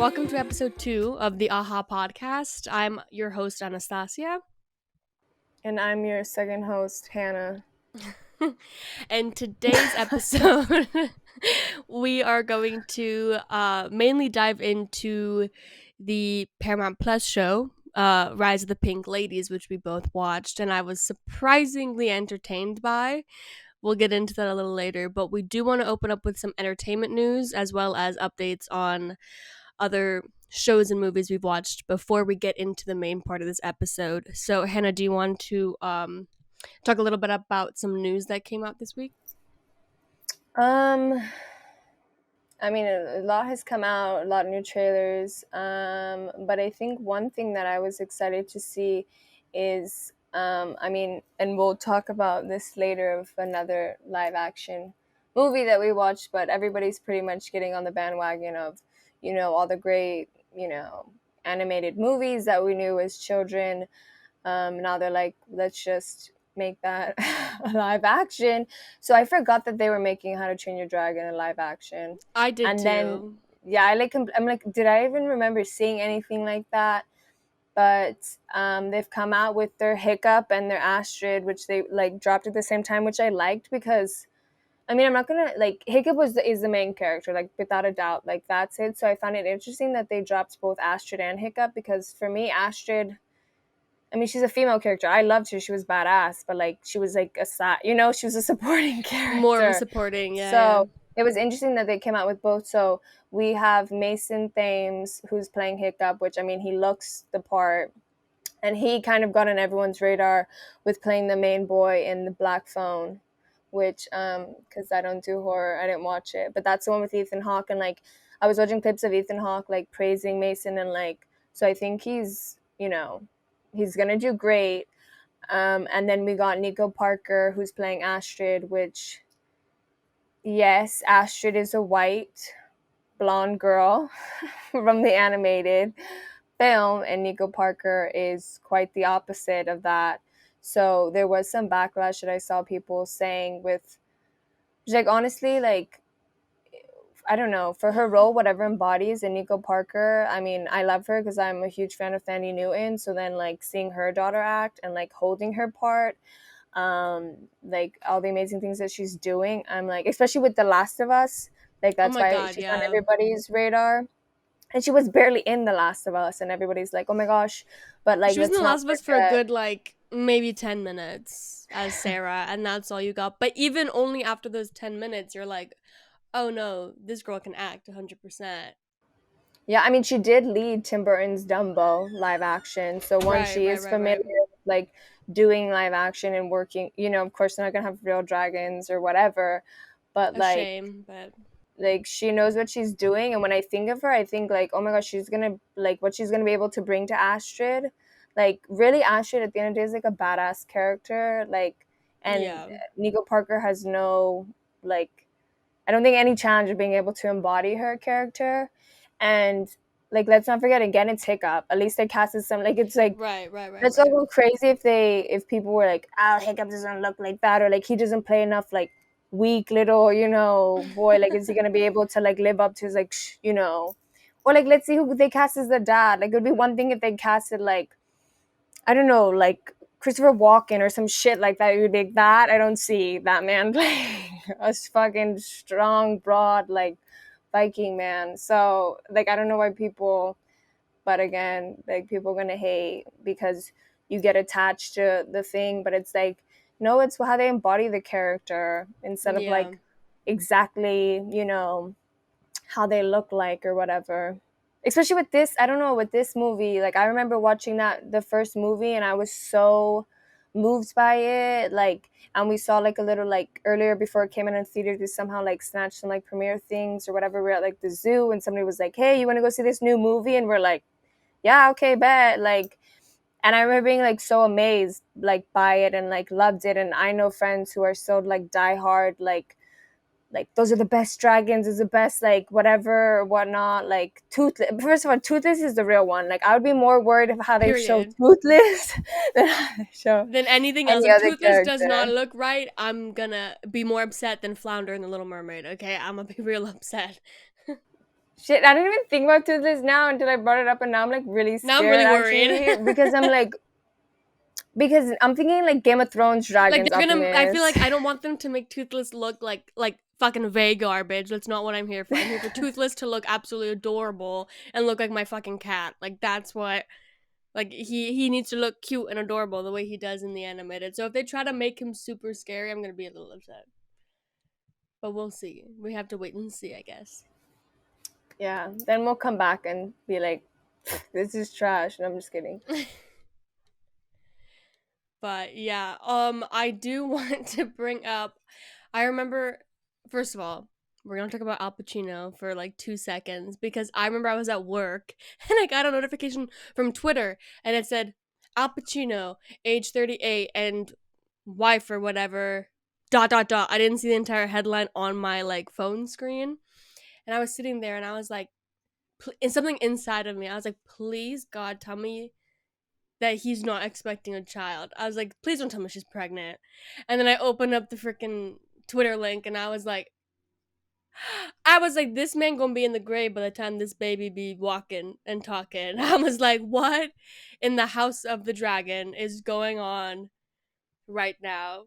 Welcome to episode 2 of the AHA podcast. I'm your host, Anastasia. And I'm your second host, Hannah. And today's episode, we are going to mainly dive into the Paramount Plus show, Rise of the Pink Ladies, which we both watched, and I was surprisingly entertained by. We'll get into that a little later, but we do want to open up with some entertainment news as well as updates on other shows and movies we've watched before we get into the main part of this episode. So, Hannah, do you want to talk a little bit about some news that came out this week? A lot has come out, a lot of new trailers. But I think one thing that I was excited to see is, and we'll talk about this later of another live action movie that we watched, but everybody's pretty much getting on the bandwagon of, all the great, animated movies that we knew as children. Now they're like, let's just make that live action. So I forgot that they were making How to Train Your Dragon a live action. I did And too. then, yeah, I'm like, did I even remember seeing anything like that? But they've come out with their Hiccup and their Astrid, which they like dropped at the same time, which I liked because, I'm not gonna like Hiccup is the main character, like without a doubt, like that's it. So I found it interesting that they dropped both Astrid and Hiccup because for me, Astrid, she's a female character. I loved her. She was badass, but like she was like she was a supporting character. More of a supporting, yeah. So it was interesting that they came out with both. So we have Mason Thames who's playing Hiccup, which he looks the part, and he kind of got on everyone's radar with playing the main boy in The Black Phone, which because I don't do horror, I didn't watch it, but that's the one with Ethan Hawke, and like I was watching clips of Ethan Hawke like praising Mason, and like so I think he's he's gonna do great. And then we got Nico Parker who's playing Astrid, which, yes, Astrid is a white blonde girl from the animated film, and Nico Parker is quite the opposite of that. So there was some backlash that I saw people saying with, like, honestly, like, I don't know, for her role, whatever embodies in Nico Parker, I love her because I'm a huge fan of Thandie Newton. So then, like, seeing her daughter act and, like, holding her part, like, all the amazing things that she's doing, I'm like, especially with The Last of Us, like, that's why she's on everybody's radar. And she was barely in The Last of Us, and everybody's like, oh my gosh. But, like, she was in The Last of Us for a good, like, maybe 10 minutes as Sarah, and that's all you got. But even only after those 10 minutes, you're like, oh no, this girl can act 100%. Yeah, she did lead Tim Burton's Dumbo live action. So she is familiar with, like, doing live action and working, of course they're not gonna have real dragons or whatever, but shame, but like she knows what she's doing. And when I think of her, I think like, oh my gosh, she's gonna, like, what she's gonna be able to bring to Astrid. Like, really, Astrid at the end of the day is like a badass character, like, and Nico Parker has no, like, I don't think any challenge of being able to embody her character. And, like, let's not forget, again, it's Hiccup. At least they casted some, like, it's like, right. It's all go crazy if people were like, oh, Hiccup doesn't look like that, or like he doesn't play enough, like, weak little, boy, like, is he gonna be able to, like, live up to his, like, or like, let's see who they cast as the dad. Like, it would be one thing if they casted, like, I don't know, like Christopher Walken or some shit like that. You'd like, that I don't see that man playing a fucking strong, broad, like, Viking man. So, like, I don't know why people, but again, like, people are gonna hate because you get attached to the thing, but it's like, no, it's how they embody the character instead of like exactly, how they look like or whatever. Especially with this, I don't know, with this movie, like, I remember watching the first movie, and I was so moved by it, like, and we saw like a little, like, earlier before it came in theater, they somehow like snatched some like premiere things or whatever. We're at like the zoo, and somebody was like, hey, you want to go see this new movie? And we're like, yeah, okay, bet. Like, and I remember being like so amazed, like, by it, and like loved it. And I know friends who are so like diehard, like those are the best dragons, is the best, like, whatever, whatnot. Like, Toothless. First of all, Toothless is the real one. Like, I would be more worried of how they show Toothless than how they show than anything else. If Toothless does not look right, I'm gonna be more upset than Flounder in The Little Mermaid. Okay, I'm gonna be real upset. Shit, I didn't even think about Toothless now until I brought it up, and now I'm like really Now I'm scared really worried. actually because I'm like, because I'm thinking like Game of Thrones Like dragons, they're gonna. I feel Optimus. like I don't want them to make Toothless look like fucking vague garbage. That's not what I'm here for. I'm here for Toothless to look absolutely adorable and look like my fucking cat. Like that's what. Like he needs to look cute and adorable the way he does in the animated. So if they try to make him super scary, I'm gonna be a little upset. But we'll see. We have to wait and see, I guess. Yeah, then we'll come back and be like, this is trash. And I'm just kidding. But yeah, I do want to bring up. I remember, first of all, we're gonna talk about Al Pacino for like 2 seconds because I remember I was at work and I got a notification from Twitter and it said Al Pacino, age 38, and wife or whatever. Dot dot dot. I didn't see the entire headline on my like phone screen, and I was sitting there and I was like, and something inside of me, I was like, please God, tell me that he's not expecting a child. I was like, please don't tell me she's pregnant. And then I opened up the freaking Twitter link and I was like, this man gonna be in the grave by the time this baby be walking and talking. I was like, what in the house of the dragon is going on right now?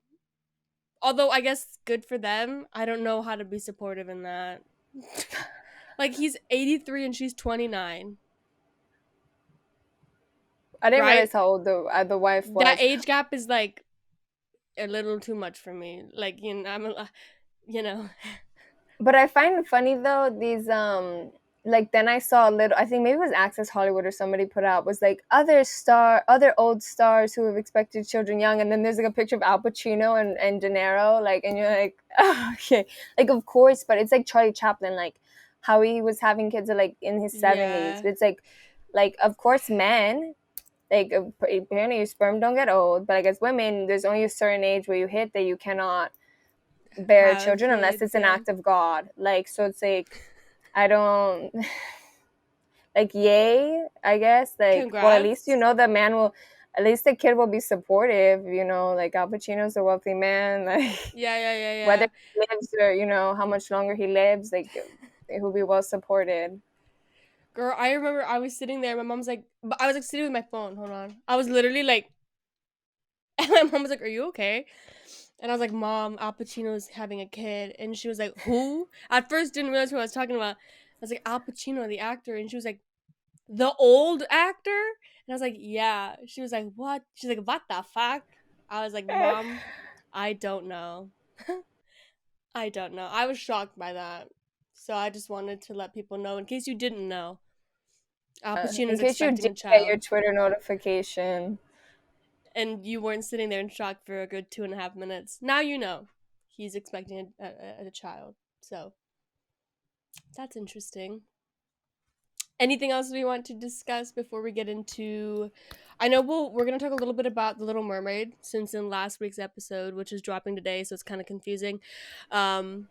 Although I guess good for them. I don't know how to be supportive in that. Like he's 83 and she's 29, I didn't right? realize how old the wife That was. age gap is like a little too much for me. Like you know, But I find it funny though, these like then I saw a little, I think maybe it was Access Hollywood or somebody put out, was like other old stars who have expected children young, and then there's like a picture of Al Pacino and De Niro, like, and you're like, oh, okay, like of course, but it's like Charlie Chaplin, like how he was having kids at like in his 70s. yeah, It's like of course men, like apparently your sperm don't get old, but I guess women, there's only a certain age where you hit that you cannot bear have children unless kids. it's an Yeah, act of God. Like, so it's like, I don't, like, yay, I guess. Like, well, at least you congrats. know the man will, at least the kid will be supportive, you know, like Al Pacino's a wealthy man. Like, Yeah, yeah, yeah, whether yeah. he lives or, you know, how much longer he lives, like, he'll be well supported. Girl, I remember I was sitting there. My mom's like, but I was like sitting with my phone. Hold on, I was literally like, and my mom was like, "Are you okay?" And I was like, "Mom, Al Pacino's having a kid," and she was like, "Who?" At first, didn't realize who I was talking about. I was like, "Al Pacino, the actor," and she was like, "The old actor?" And I was like, "Yeah." She was like, "What?" She's like, "What the fuck?" I was like, "Mom, I don't know." I don't know. I was shocked by that. So I just wanted to let people know in case you didn't know. Al In Pacino's case you expecting did a get your child, Twitter notification. and you weren't sitting there in shock for a good 2.5 minutes. Now you know he's expecting a child. So that's interesting. Anything else we want to discuss before we get into? I know we're gonna talk a little bit about the Little Mermaid since in last week's episode, which is dropping today, so it's kind of confusing. Um,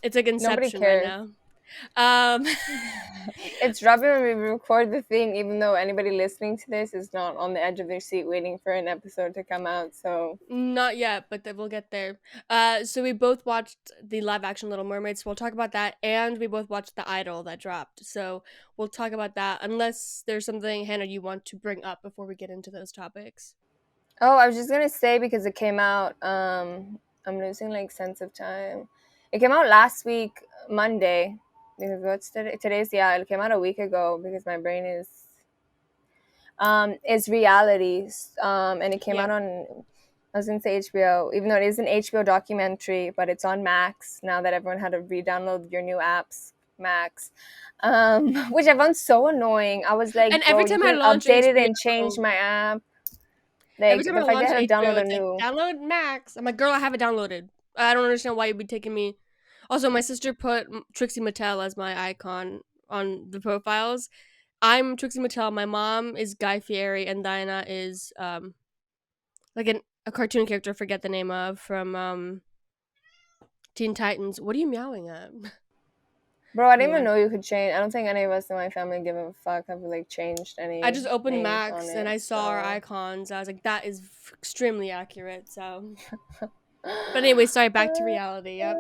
it's like Nobody Inception right cares. now. Um, It's dropping when we record the thing, even though anybody listening to this is not on the edge of their seat waiting for an episode to come out. So, Not yet, but we'll get there. So we both watched the live action Little Mermaid, so we'll talk about that, and we both watched The Idol that dropped. So we'll talk about that, unless there's something, Hannah, you want to bring up before we get into those topics. oh, I was just gonna say because it came out. I'm losing like sense of time. It came out last week, Monday. Because what's today? Today's, yeah. It came out a week ago because my brain is reality. And it came out Yep. on. I was gonna say HBO, even though it is an HBO documentary, but it's on Max now that everyone had to re-download your new apps, Max. Which I found so annoying. I was And like, bro, every you time I can launch update it and change HBO, my app. every Like time I the fact launch that I had to HBO, download a it's like new. download Max. I'm like, girl, I have it downloaded. I don't understand why you'd be taking me. Also, my sister put Trixie Mattel as my icon on the profiles. I'm Trixie Mattel. My mom is Guy Fieri, and Diana is like a cartoon character. I forget the name of from Teen Titans. What are you meowing at? Bro, I didn't even Anyway, know you could change. I don't think any of us in my family give a fuck have like changed I any just opened names on Max and it. I saw our So, icons. I was like, that is extremely accurate. So, but anyway, sorry. Back to reality. Yep.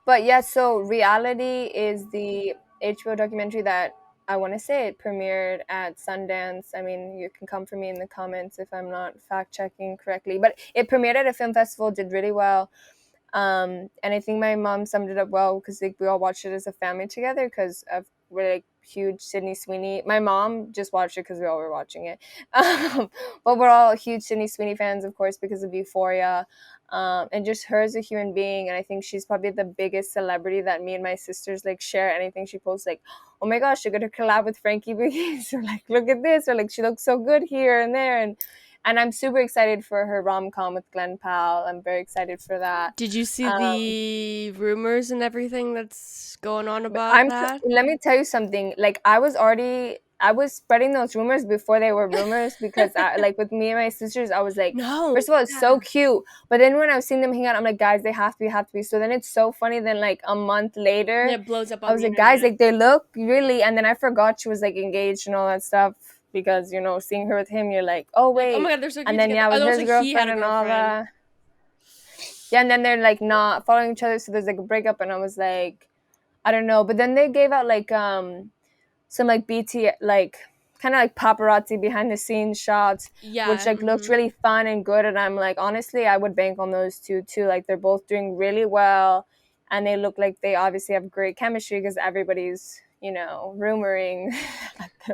but yeah, so reality is the HBO documentary that I want to say it premiered at Sundance. I mean, you can come for me in the comments if I'm not fact checking correctly, but it premiered at a film festival, did really well. And I think my mom summed it up well because like we all watched it as a family together because of we're like huge Sydney Sweeney. My mom just watched it because we all were watching it, but we're all huge Sydney Sweeney fans, of course, because of Euphoria, and just her as a human being. And I think she's probably the biggest celebrity that me and my sisters like share. Anything she posts, like, oh my gosh, she got to collab with Frankie Biggs, or like, look at this, or like, she looks so good here and there, and I'm super excited for her rom-com with Glenn Powell. I'm very excited for that. Did you see Um, the rumors and everything that's going on about that? let me tell you something. Like I was spreading those rumors before they were rumors because like with me and my sisters, I was like, No. first of all, it's Yeah. so cute. But then when I was seeing them hang out, I'm like, guys, they have to be. So then it's so funny. Then like a month And later, it blows up I on was the like, guys, internet. like they look really. And then I forgot she was like engaged and all that stuff because seeing her with him, you're like, oh Like, oh my wait. god, they're so And cute then together. yeah, Oh, with also his he had girlfriend a and all girlfriend. that. Yeah, and then they're like not following each other, so there's like a breakup, and I was like, I don't know. But then they gave out like some like BT like kind of like paparazzi behind the scenes shots, which Yeah. like looked Mm-hmm. really fun and good. And I'm like, honestly, I would bank on those two too. Like they're both doing really well, and they look like they obviously have great chemistry because everybody's rumoring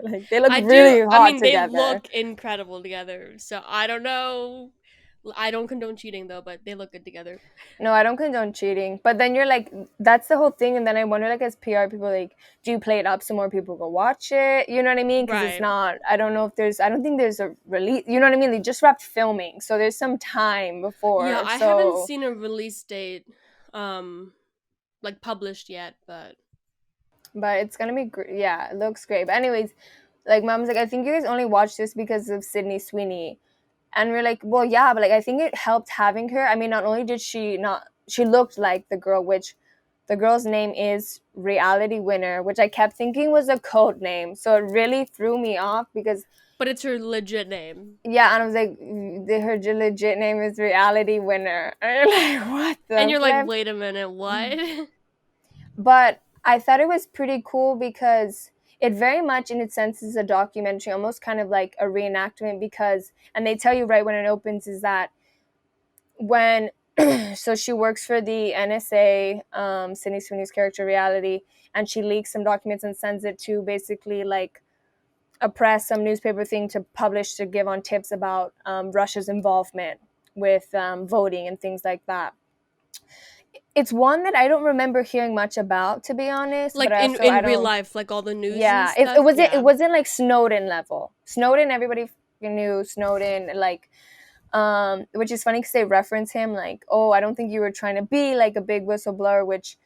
like they look I do. really I hot mean, they together. look incredible together. So I don't know. I don't condone cheating though, but they look good together. No, I don't condone cheating. But then you're like, that's the whole thing. And then I wonder, like, as PR people, like, do you play it up so more people go watch it? You know what I mean? Because it's Right. not, I don't know if there's, I don't think there's a release. You know what I mean? They just wrapped filming. So there's some time Yeah, before. I haven't So, seen a release date, like published yet, but but it's going to be, yeah, it looks great. But, anyways, like, mom's like, I think you guys only watch this because of Sydney Sweeney. And we're like, well, yeah, but like, I think it helped having her. I mean, not only did she looked like the girl, which the girl's name is Reality Winner, which I kept thinking was a code name. So it really threw me off because, it's her legit name. yeah, and I was like, her legit name is Reality Winner. And you're like, what And the you're like, flip? wait a minute, what? But I thought it was pretty cool because it very much, in its sense, is a documentary, almost kind of like a reenactment because, and they tell you right when it opens, is that when so she works for the NSA, Sydney Sweeney's character Reality, and she leaks some documents and sends it to basically like a press, some newspaper thing to publish to give on tips about Russia's involvement with voting and things like that. It's one that I don't remember hearing much about, to be honest. But Like I in also I real don't. life, like all the news and Yeah, it stuff. wasn't it Yeah. wasn't like Snowden level. Snowden, everybody knew Snowden, like which is funny because they reference him like, oh, I don't think you were trying to be like a big whistleblower, which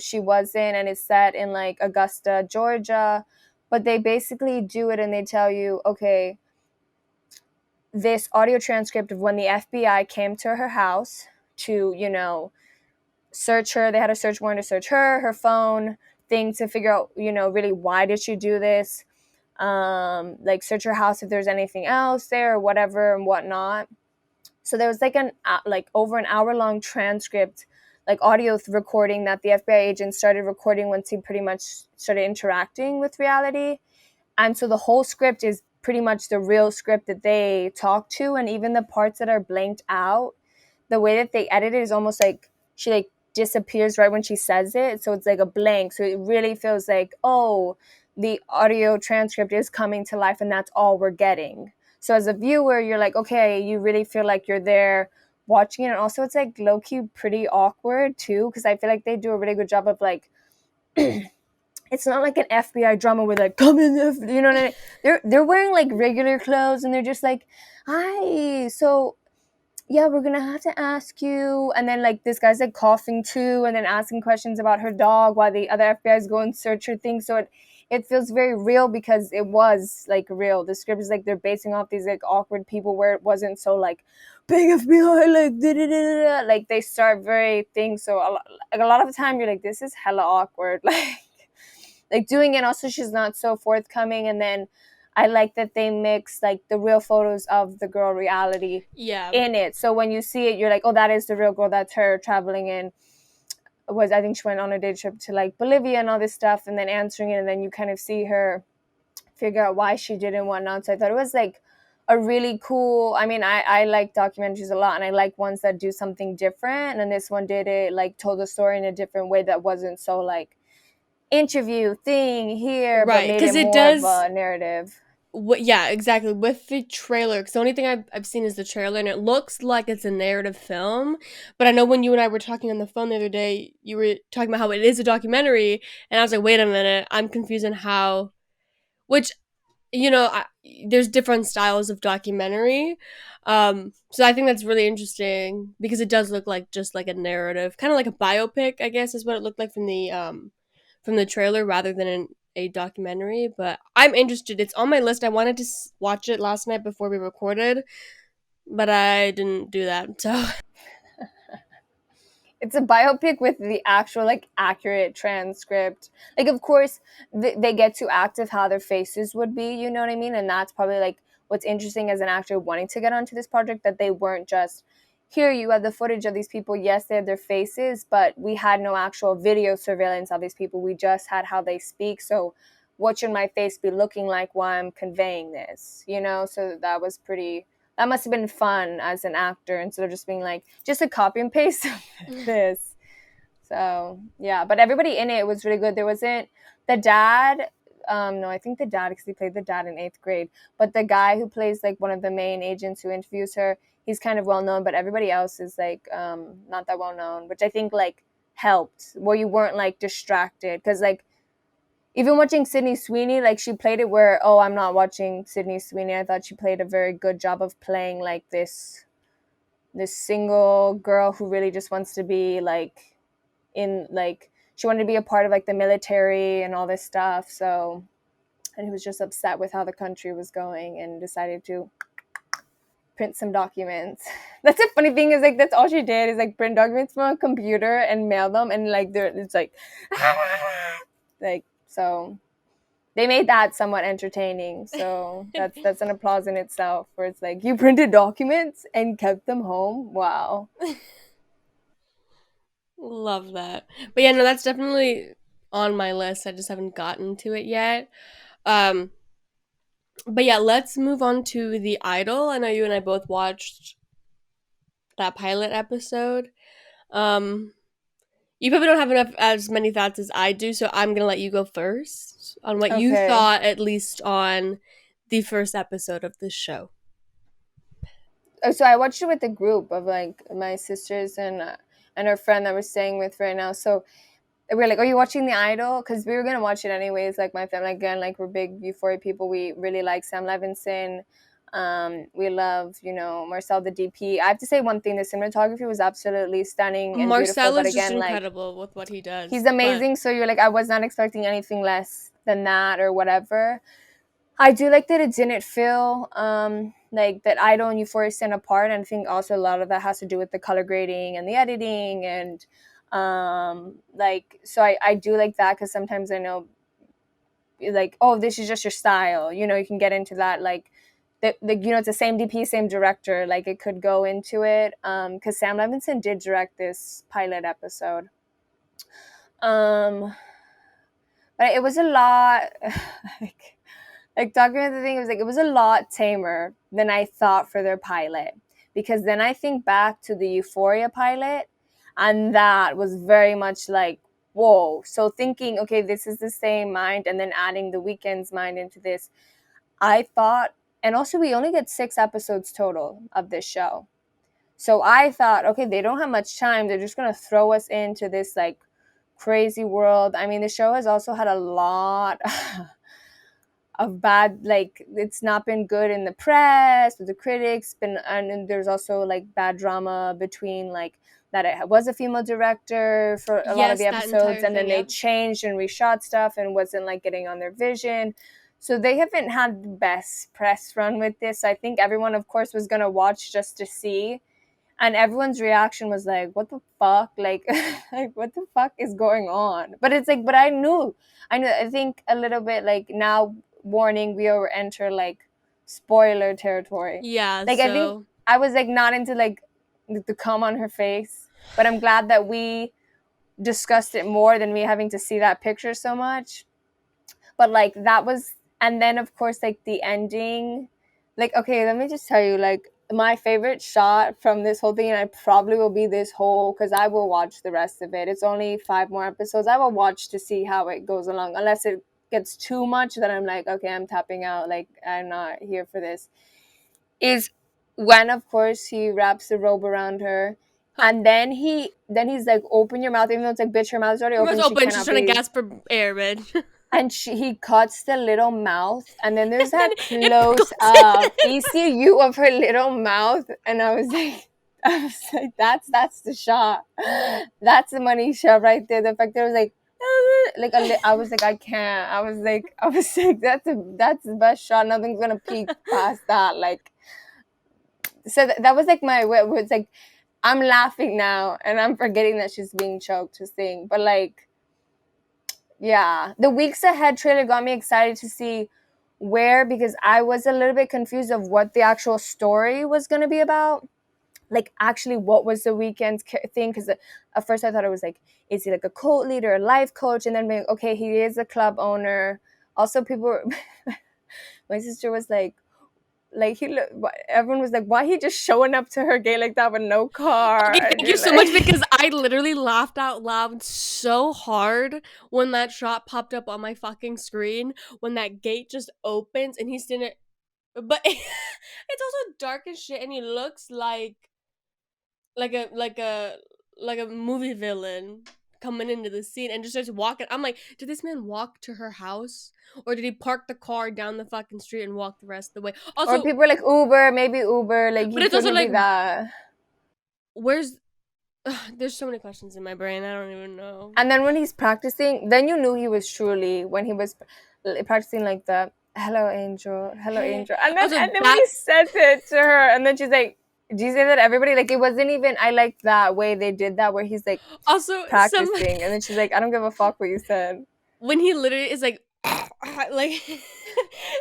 she wasn't, and it's set in like Augusta, Georgia. But they basically do it and they tell you, okay, this audio transcript of when the FBI came to her house to search her. They had a search warrant to search her phone, thing to figure out really why did she do this, like search her house if there's anything else there or whatever and whatnot. So there was like like over an hour long transcript, like audio recording that the FBI agent started recording once he pretty much started interacting with Reality. And so the whole script is pretty much the real script that they talk to, and even the parts that are blanked out, the way that they edit it is almost like she like disappears right when she says it, so it's like a blank, so it really feels like, oh, the audio transcript is coming to life and that's all we're getting. So as a viewer, you're like, okay, you really feel like you're there watching it. And also it's like low-key pretty awkward too, because I feel like they do a really good job of like it's not like an FBI drama where like come in, you know what I mean? They're wearing like regular clothes and they're just like, hi, so yeah, we're gonna have to ask you. And then like this guy's like coughing too, and then asking questions about her dog while the other FBI's go and search her thing. So it feels very real because it was like real. The script is like they're basing off these like awkward people where it wasn't so like big FBI like da, da, da, da, like they start very things. So a lot of the time you're like, this is hella awkward. Like doing it. Also, she's not so forthcoming. And then I like that they mix like the real photos of the girl Reality Yeah. in it. So when you see it, you're like, oh, that is the real girl. That's her traveling in. was, I think she went on a day trip to like Bolivia and all this stuff, and then answering it, and then you kind of see her figure out why she did and whatnot. So I thought it was like a really cool. I mean, I like documentaries a lot, and I like ones that do something different. And this one did it, like told the story in a different way that wasn't so like interview thing here, but Right, made it because it more of does. a narrative. Yeah, exactly. With the trailer, because the only thing I've seen is the trailer, and it looks like it's a narrative film. But I know when you and I were talking on the phone the other day, you were talking about how it is a documentary, and I was like, wait a minute, I'm confused on how. Which, there's different styles of documentary, so I think that's really interesting because it does look like just like a narrative, kind of like a biopic, I guess, is what it looked like from the trailer rather than a documentary. But I'm interested. It's on my list. I wanted to watch it last night before we recorded, but I didn't do that. So It's a biopic with the actual like accurate transcript. Like, of course, they get to act of how their faces would be. You know what I mean? And that's probably like what's interesting as an actor wanting to get onto this project, that they weren't just here. You have the footage of these people. Yes, they had their faces, but we had no actual video surveillance of these people. We just had how they speak. So, what should my face be looking like while I'm conveying this? You know, so that was pretty. That must have been fun as an actor instead of just being like just a copy and paste this. So yeah, but everybody in it was really good. There wasn't the dad. No, I think the dad, because he played the dad in 8th grade. But the guy who plays like one of the main agents who interviews her, he's kind of well known. But everybody else is like not that well known, which I think like helped, where you weren't like distracted, because like even watching Sydney Sweeney, like she played it where, oh, I'm not watching Sydney Sweeney. I thought she played a very good job of playing like this single girl who really just wants to be like in like she wanted to be a part of like the military and all this stuff. So, and he was just upset with how the country was going and decided to print some documents. That's the funny thing, is like that's all she did, is like print documents from a computer and mail them, and like it's like like, so they made that somewhat entertaining. So that's an applause in itself, where it's like, you printed documents and kept them home. Wow. love that. But yeah, no, that's definitely on my list. I just haven't gotten to it yet. Um, but yeah, let's move on to The Idol. I know you and I both watched that pilot episode. Um, you probably don't have enough as many thoughts as I do, so I'm gonna let you go first on what you Okay. thought, at least on the first episode of this show. So I watched it with a group of like my sisters and her friend that we're staying with right now. So we were like, "Are you watching The Idol?" Because we were gonna watch it anyways. Like my family, again, like we're big Euphoria people. We really like Sam Levinson. We love, Marcel the DP. I have to say one thing: the cinematography was absolutely stunning and beautiful. Marcel But is just again, like incredible with what he he's does, but amazing. So you're like, I was not expecting anything less than that or whatever. I do like that it didn't feel like that Idol and Euphoria stand apart, and I think also a lot of that has to do with the color grading and the editing, and like, so I do like that, because sometimes I know like, oh, this is just your style, you can get into that, like it's the same DP, same director, like it could go into it, because Sam Levinson did direct this pilot episode, um but it was a lot like talking about the thing, it was a lot tamer than I thought for their pilot. Because then I think back to the Euphoria pilot, and that was very much like, whoa. So thinking, okay, this is the same mind, and then adding the Weeknd's mind into this, I thought, and also we only get 6 episodes total of this show. So I thought, okay, they don't have much time. They're just gonna throw us into this like crazy world. I mean, the show has also had a lot of bad, like it's not been good in the press with the critics, been, and there's also like bad drama between like that it was a female director for a lot of yes, the that episodes, entire and then thing, they yep. changed and reshot stuff and wasn't like getting on their vision. So they haven't had the best press run with this. I think everyone, of course, was gonna watch just to see, and everyone's reaction was like, what the fuck, like like what the fuck is going on? But it's like, but I knew, I think a little bit, like, now, warning, we over enter like spoiler territory. Yeah, Like I think I was like not into like the cum on her face, but I'm glad that we discussed it more than me having to see that picture so much. But like that was, and then of course like the ending, like okay, let me just tell you, like my favorite shot from this whole thing, and I probably will be this whole, because I will watch the rest of it. It's only 5 more episodes. I will watch to see how it goes along, unless it gets too much, then I'm like, okay, I'm tapping out, like I'm not here for this. Is when of course he wraps the robe around her, Huh. and then he's like, open your mouth, even though it's like, bitch, her mouth's already Her mouth's open, she open. She's cannot trying to breathe. gasp for air, bitch. And he cuts the little mouth, and then And there's then that it close pulls up it. ECU of her little mouth, and I was like, that's the shot, that's the money shot right there. The fact that it was like I was like, I can't. I was like, that's the best shot. Nothing's gonna peek past that. Like, so that was like my, it's like I'm laughing now, and I'm forgetting that she's being choked to sing, but like. Yeah, the weeks ahead trailer got me excited to see where, because I was a little bit confused of what the actual story was going to be about. Like, actually, what was the weekend's thing? Because at first I thought it was like, is he like a cult leader, a life coach? And then, okay, he is a club owner. Also, my sister was like he look. Everyone was like, why he just showing up to her gate like that with no car? Okay, And thank you you're so much, like, because I literally laughed out loud so hard when that shot popped up on my fucking screen, when that gate just opens and he's in it. But it's also dark as shit, and he looks like a like a like a movie villain coming into the scene and just starts walking. I'm like, did this man walk to her house, or did he park the car down the fucking street and walk the rest of the way? or Also, people were like Uber, maybe Uber. Like but he it's also couldn't be like, that. where's there's so many questions in my brain. I don't even know. And then when he's practicing, then you knew he was truly, when he was practicing like the hello Hey, angel, and then also and then when that he said it to her, and then she's like, "Do you say that everybody?" Like it wasn't even. I liked that way they did that, where he's like also some practicing, and then she's like, "I don't give a fuck what you said." when he literally is like like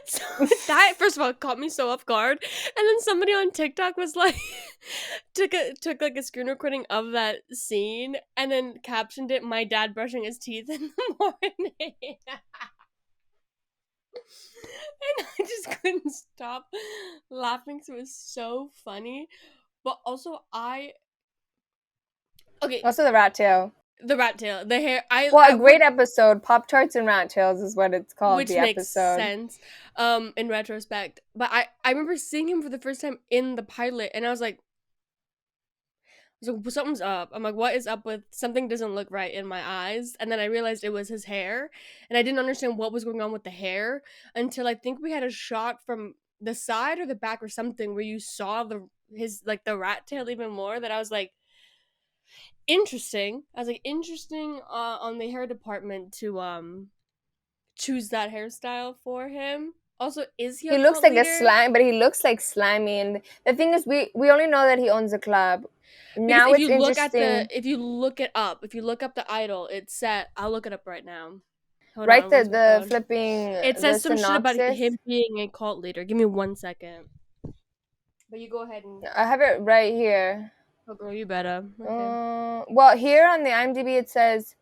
so that first of all caught me so off guard, and then somebody on TikTok was like took like a screen recording of that scene and then captioned it, my dad brushing his teeth in the morning. And I just couldn't stop laughing because it was so funny. But also I okay, Also, the rat tail. the rat tail, the hair, Well, a I great episode. Pop Tarts and Rat Tails is what it's called. which The makes episode. sense in retrospect. But I remember seeing him for the first time in the pilot, and I was like, "Well, something's up." I'm like, what is up with something doesn't look right in my eyes? And then I realized it was his hair, and I didn't understand what was going on with the hair until I think we had a shot from the side or the back or something where you saw his like the rat tail even more, that I was like, interesting. I was like, interesting on the hair department to choose that hairstyle for him. Also, is he a He looks cult like a leader? slime, but he looks like slimy. And the thing is, we only know that he owns a club. Because Now it's interesting. if you look up the idol, it's set. I'll look it up right now. Hold Write on, the where's my the phone? flipping It the says some shit about synopsis. him being a cult leader. Give me 1 second. But you go ahead and. I have it right here. Oh, girl, you better. Okay. Well, here on the IMDb it says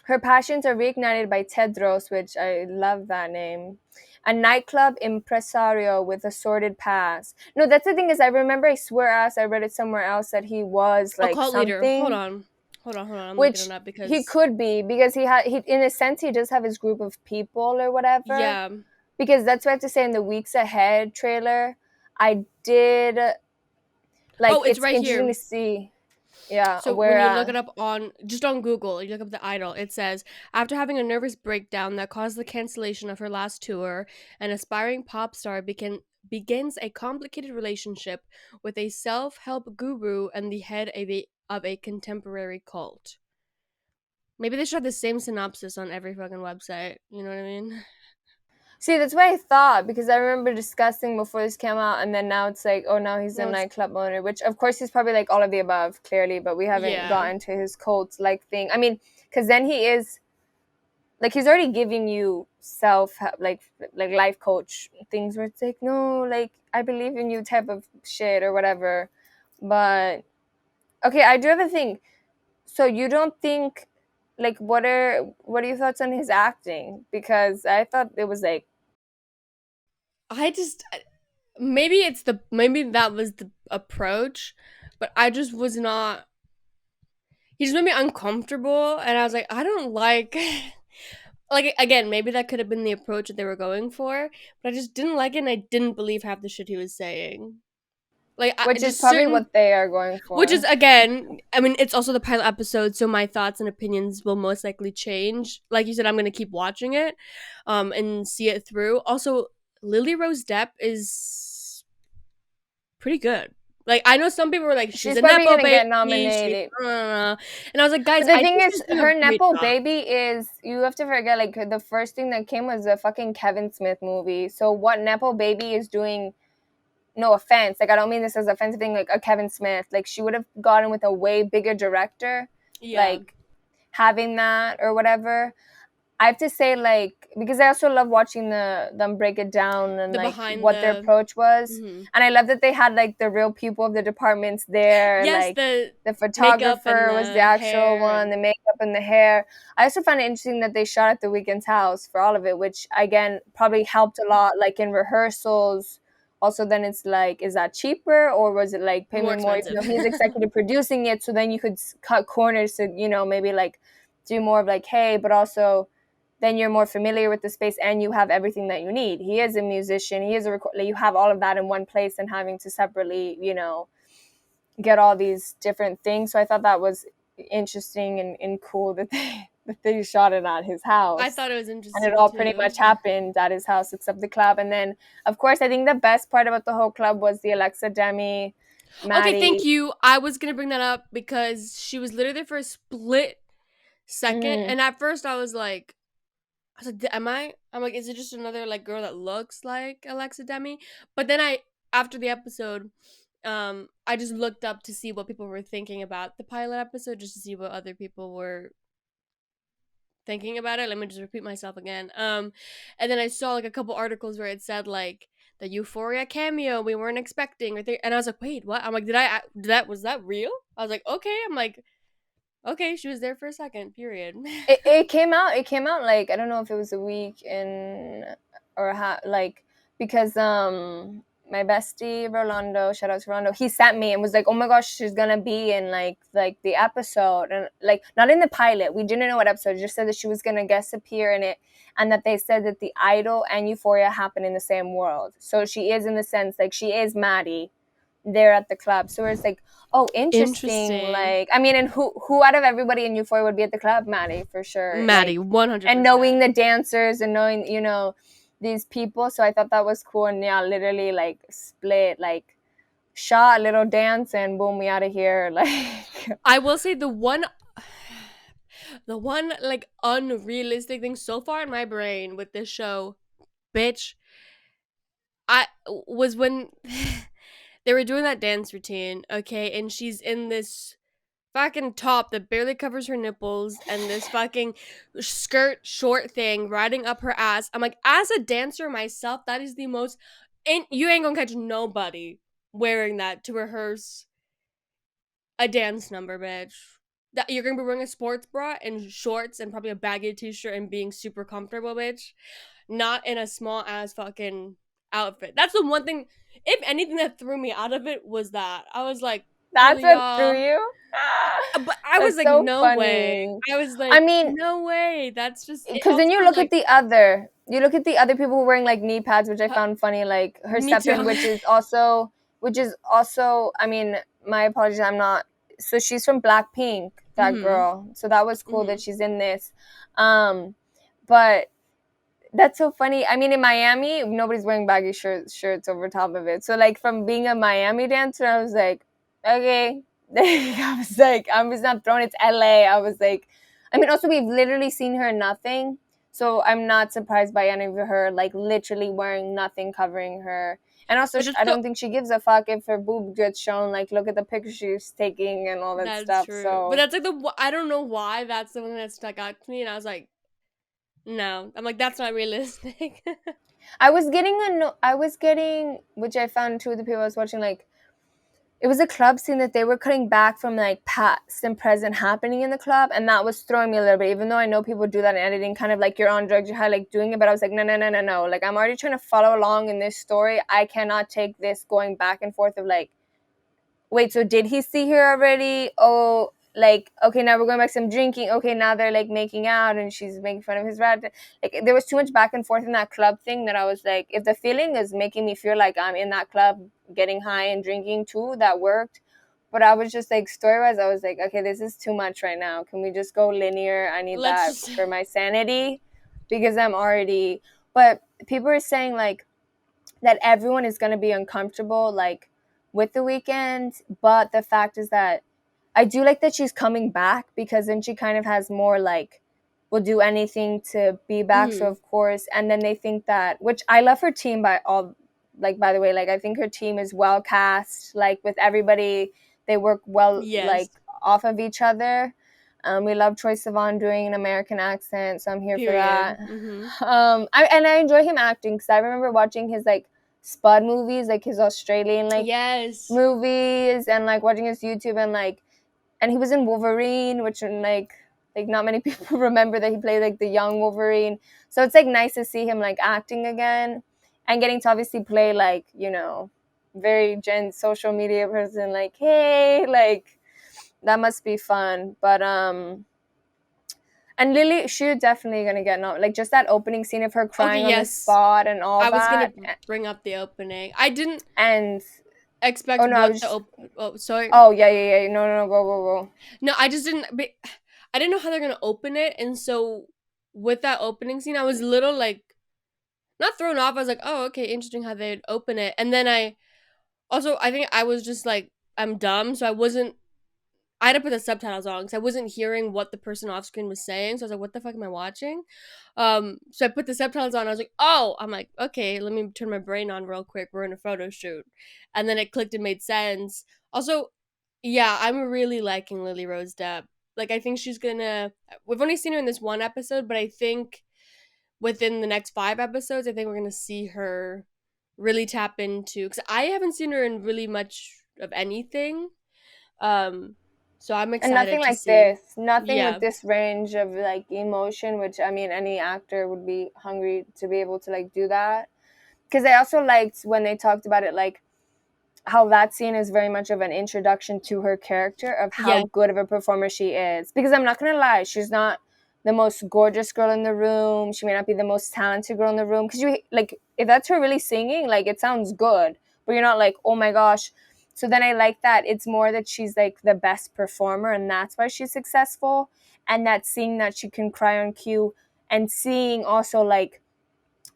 her passions are reignited by Tedros, which I love that name. A nightclub impresario with a sordid past. No, that's the thing is, I remember, I swear ass, I read it somewhere else that he was A like cult leader. Hold something, on. Hold on. I'm looking which it up he because. could be, because he in a sense he does have his group of people or whatever. Yeah. Because that's what I have to say, in the weeks ahead trailer, I did like, Oh, it's it's right interesting to here. see. Yeah, So where when you look it up just on Google, you look up the idol, it says, after having a nervous breakdown that caused the cancellation of her last tour, an aspiring pop star begins a complicated relationship with a self-help guru and the head of a contemporary cult. Maybe they should have the same synopsis on every fucking website. You know what I mean? See, that's what I thought, because I remember discussing before this came out, and then now it's like, oh, now he's a No, it's nightclub owner, which of course he's probably like all of the above, clearly, but we haven't yeah. gotten to his cult like thing. I mean, because then he is like, he's already giving you self, like life coach things where it's like, no, like I believe in you type of shit or whatever. But okay, I do have a thing. So you don't think, like, what are your thoughts on his acting? Because I thought it was like, I just maybe that was the approach, but I just was not. He just made me uncomfortable, and I was like, I don't like. Like again, maybe that could have been the approach that they were going for, but I just didn't like it, and I didn't believe half the shit he was saying. Like which is just probably certain, what they are going which is for. again, I mean, it's also the pilot episode, so my thoughts and opinions will most likely change. Like you said, I'm gonna keep watching it, and see it through. Also, Lily Rose Depp is pretty good. Like I know some people were like, she's She's a probably nepo gonna baby, get she, nominated. and I was like, guys, But the I thing think is, she's doing a her great nepo job. baby is, you have to forget, like, the first thing that came was a fucking Kevin Smith movie. So what nepo baby is doing? No offense, like, I don't mean this as an offensive thing. Like, a Kevin Smith, like, she would have gotten with a way bigger director, Yeah, like, having that or whatever. I have to say, like, because I also love watching them break it down and the like behind what their the, approach was. mm-hmm. And I love that they had like the real people of the departments there, Yes, like the the makeup and photographer was the the actual hair, one, and the makeup and the hair. I also found it interesting that they shot at the Weeknd's house for all of it, which again probably helped a lot, like in rehearsals. Also, then it's like, is that cheaper or was it like pay more me more? Even expensive. though he's executive producing it, so then you could cut corners to, maybe like do more of like, hey, but also then you're more familiar with the space and you have everything that you need. He is a musician. He is like, you have all of that in one place and having to separately, get all these different things. So I thought that was interesting and cool that they shot it at his I house. thought it was And it interesting all pretty too. much happened at his house except the club. And then, of course, I think the best part about the whole club was the Alexa Demi, Okay, Maddie. thank you. I was gonna bring that up because she was literally there for a split second, Mm-hmm. and at first I was like, am I? I'm like, is it just another like girl that looks like Alexa Demi? But then after the episode, I just looked up to see what people were thinking about the pilot episode, just to see what other people were thinking about it. Let me just repeat myself again. And then I saw like a couple articles where it said like the Euphoria cameo we weren't expecting, and I was like, wait, what? I'm like, was that real? I was like, okay. I'm like, okay, she was there for a second. Period. It came out like, I don't know if it was a week in or like, because my bestie Rolando, shout out to Rolando, he sent me and was like, oh my gosh, she's gonna be in like the episode, and like not in the pilot, we didn't know what episode, just said that she was gonna guest appear in it, and that they said that the Idol and Euphoria happen in the same world, so she is, in the sense, like, she is Maddie there at the club. So it's like, oh, interesting. Interesting. Like, I mean, and who out of everybody in Euphoria would be at the club? Maddie, for sure. Maddie, Like, and 100%. knowing the dancers and knowing, these people. So I thought that was cool. And yeah, literally like split, like shot a little dance and boom, we out of here. Like, I will say the one like unrealistic thing so far in my brain with this show, bitch, I was when they were doing that dance routine, okay, and she's in this fucking top that barely covers her nipples and this fucking skirt short thing riding up her ass. I'm like, as a dancer myself, that is the most, and you ain't gonna catch nobody wearing that to rehearse a dance number, bitch. That you're gonna be wearing a sports bra and shorts and probably a baggy t-shirt and being super comfortable, bitch. Not in a small ass fucking outfit. That's the one thing. If anything that threw me out of it was that I was like, that's really, what threw y'all? you. But I was That's like, so no way. funny. I was I like, mean, no way. That's just it. because then Also, like, you look at the other people who are wearing like knee pads, which I found funny, like her me step in, too. which is also, I mean, my apologies, I'm not, so she's from Blackpink, that Mhm. girl, so that was cool that Mhm. she's in this. But that's so funny. I mean, in Miami, nobody's wearing baggy shirts over top of it. So, like, from being a Miami dancer, I was like, okay. I was like, I'm just not throwing it to LA. I was like, I mean, also, we've literally seen her in nothing. So, I'm not surprised by any of her, like, literally wearing nothing covering her. And also, But just I so don't think she gives a fuck if her boob gets shown. Like, look at the picture she's taking and all that that's stuff. true. But So, that's like I don't know why that's the one that stuck out to me, and I was like, no. I'm like, that's not realistic. I was getting, which I found too, the people I was watching, like, it was a club scene that they were cutting back from like past and present happening in the club, and that was throwing me a little bit. Even though I know people do that in editing, kind of like you're on drugs, you're high, like doing it, but I was like, no, no, no, no, no. Like I'm already trying to follow along in this story. I cannot take this going back and forth of like, wait, so did he see her already? Oh, like, okay, now we're going back to some drinking. Okay, now they're like making out and she's making fun of his rat. Like, there was too much back and forth in that club thing that I was like, if the feeling is making me feel like I'm in that club getting high and drinking too, that worked. But I was just like, story wise, I was like, okay, this is too much right now. Can we just go linear? I need Let's that just for my sanity because I'm already. But people are saying like, that everyone is going to be uncomfortable like with the weekend, but the fact is that I do like that she's coming back because then she kind of has more like will do anything to be back. So mhm. of course, and then they think that, which I love her team by all, like by the way, like I think her team is well cast, like with everybody they work well Yes. like off of each other. We love Troye Sivan doing an American accent, so I'm here for Period. that. Mhm. I enjoy him acting because I remember watching his like Spud movies, like his Australian like Yes. movies, and like watching his YouTube, and like, and he was in Wolverine, which like not many people remember that he played like the young Wolverine. So it's like nice to see him like acting again, and getting to obviously play like, you know, very gen social media person. Like, hey, like that must be fun. But and Lily, she's definitely gonna get like just that opening scene of her Okay, crying on the yes. spot and all I was gonna that, bring up the opening. I didn't and expect oh no, I what was the just, oh, sorry. oh yeah, yeah, yeah, no, no, no, go, go, go. No, I just didn't. I didn't know how they're gonna open it, and so with that opening scene, I was a little like not thrown off. I was like, oh, okay, interesting how they'd open it, and then I think I was just like I'm dumb, so I wasn't. I had to put the subtitles on because I wasn't hearing what the person off screen was saying. So I was like, "What the fuck am I watching?" So I put the subtitles on. I was like, "Oh!" I'm like, "Okay, let me turn my brain on real quick. We're in a photo shoot," and then it clicked and made sense. Also, yeah, I'm really liking Lily Rose Depp. Like, I think she's gonna. We've only seen her in this one episode, but I think within the next 5 episodes, I think we're gonna see her really tap into. Because I haven't seen her in really much of anything. Um, so I'm And nothing excited to like see. this, nothing with Yeah. this range of like emotion, which I mean, any actor would be hungry to be able to like do that. Because I also liked when they talked about it, like how that scene is very much of an introduction to her character of Yeah. how good of a performer she is. Because I'm not gonna lie, she's not the most gorgeous girl in the room. She may not be the most talented girl in the room. Because you like, if that's her really singing, like it sounds good, but you're not like, oh my gosh. So then I like that it's more that she's like the best performer, and that's why she's successful. And that seeing that she can cry on cue, and seeing also like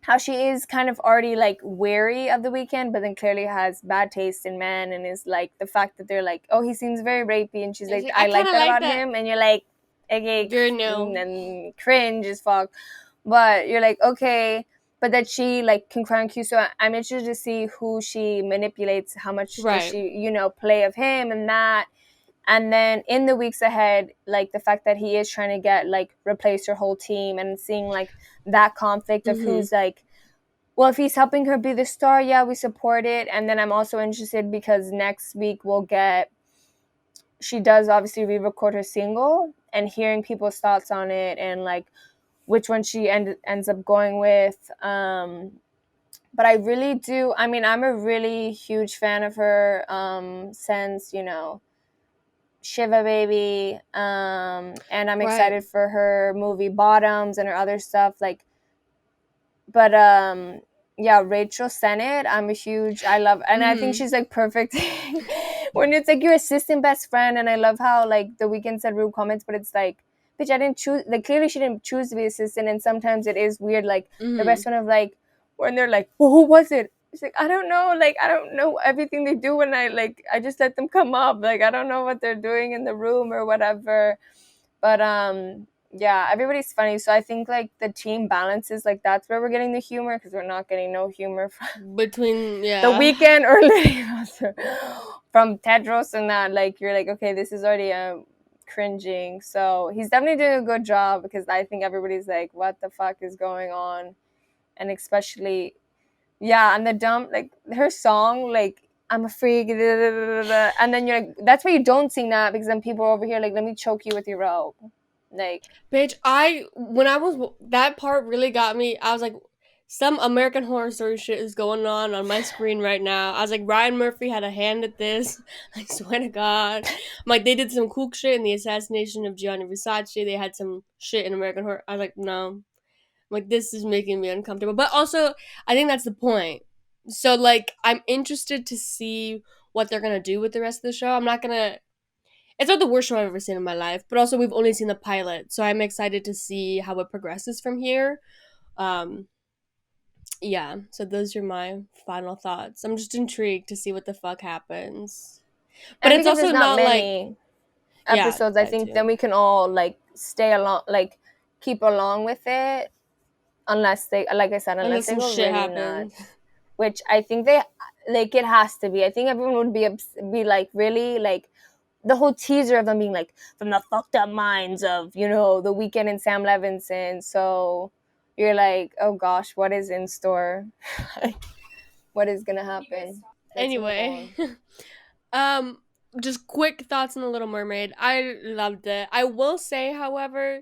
how she is kind of already like wary of the weekend, but then clearly has bad taste in men, and is like the fact that they're like, oh, he seems very rapey, and she's It's like, like, I I kind like of that like about that. him, and you're like, okay, You're no. and cringe as fuck, but you're like, okay, but that she like can cry on cue. So I'm interested to see who she manipulates, how much does Right. she, you know, play of him and that. And then in the weeks ahead, like the fact that he is trying to get like replace her whole team, and seeing like that conflict of Mm-hmm. who's like, well, if he's helping her be the star, yeah, we support it. And then I'm also interested because next week we'll get, she does obviously re-record her single, and hearing people's thoughts on it, and like which one she ends up going with. But I really do, I mean, I'm a really huge fan of her, since, you know, Shiva Baby, and I'm Right. excited for her movie Bottoms and her other stuff. Like, but yeah, Rachel Sennett, I'm a huge, I love, and I think Mm-hmm. she's like perfect when it's like your assistant best friend. And I love how like the Weeknd said rude comments, but it's like, bitch, I didn't choose, like clearly she didn't choose to be assistant. And sometimes it is weird, like the best Mm-hmm. friend of like, when they're like, well, who was it? It's like, I don't know, like I don't know everything they do, when I just let them come up, like I don't know what they're doing in the room or whatever. But yeah, everybody's funny. So I think like the team balances, like that's where we're getting the humor, because we're not getting no humor from Between, the yeah. Weekend or from Tedros, and that like you're like, okay, this is already cringing. So he's definitely doing a good job, because I think everybody's like, what the fuck is going on? And especially, yeah, and the dumb, like her song, like I'm a freak, and then you're like, that's why you don't sing that, because then people are over here like, let me choke you with your robe, like. Bitch, when I was that part really got me. I was like, some American Horror Story shit is going on my screen right now. I was like, Ryan Murphy had a hand at this. I swear to God. I'm like, they did some cool shit in the assassination of Gianni Versace. They had some shit in American Horror. I was like, no. I'm like, this is making me uncomfortable. But also, I think that's the point. So like, I'm interested to see what they're gonna do with the rest of the show. I'm not gonna It's not the worst show I've ever seen in my life, but also we've only seen the pilot, so I'm excited to see how it progresses from here. Um, yeah, so those are my final thoughts. I'm just intrigued to see what the fuck happens. But And it's because also there's not not like, many yeah, episodes, I that think then too. we can all like stay along, like keep along with it, unless they, like I said, unless Unless they some go shit really happens. nuts, which I think they, like, it has to be. I think everyone would be like, really, like, the whole teaser of them being like, from the fucked up minds of, The Weeknd and Sam Levinson. So you're like, oh gosh, what is in store? What is gonna happen? Let's move Anyway, on. um, just quick thoughts on The Little Mermaid. I loved it. I will say, however,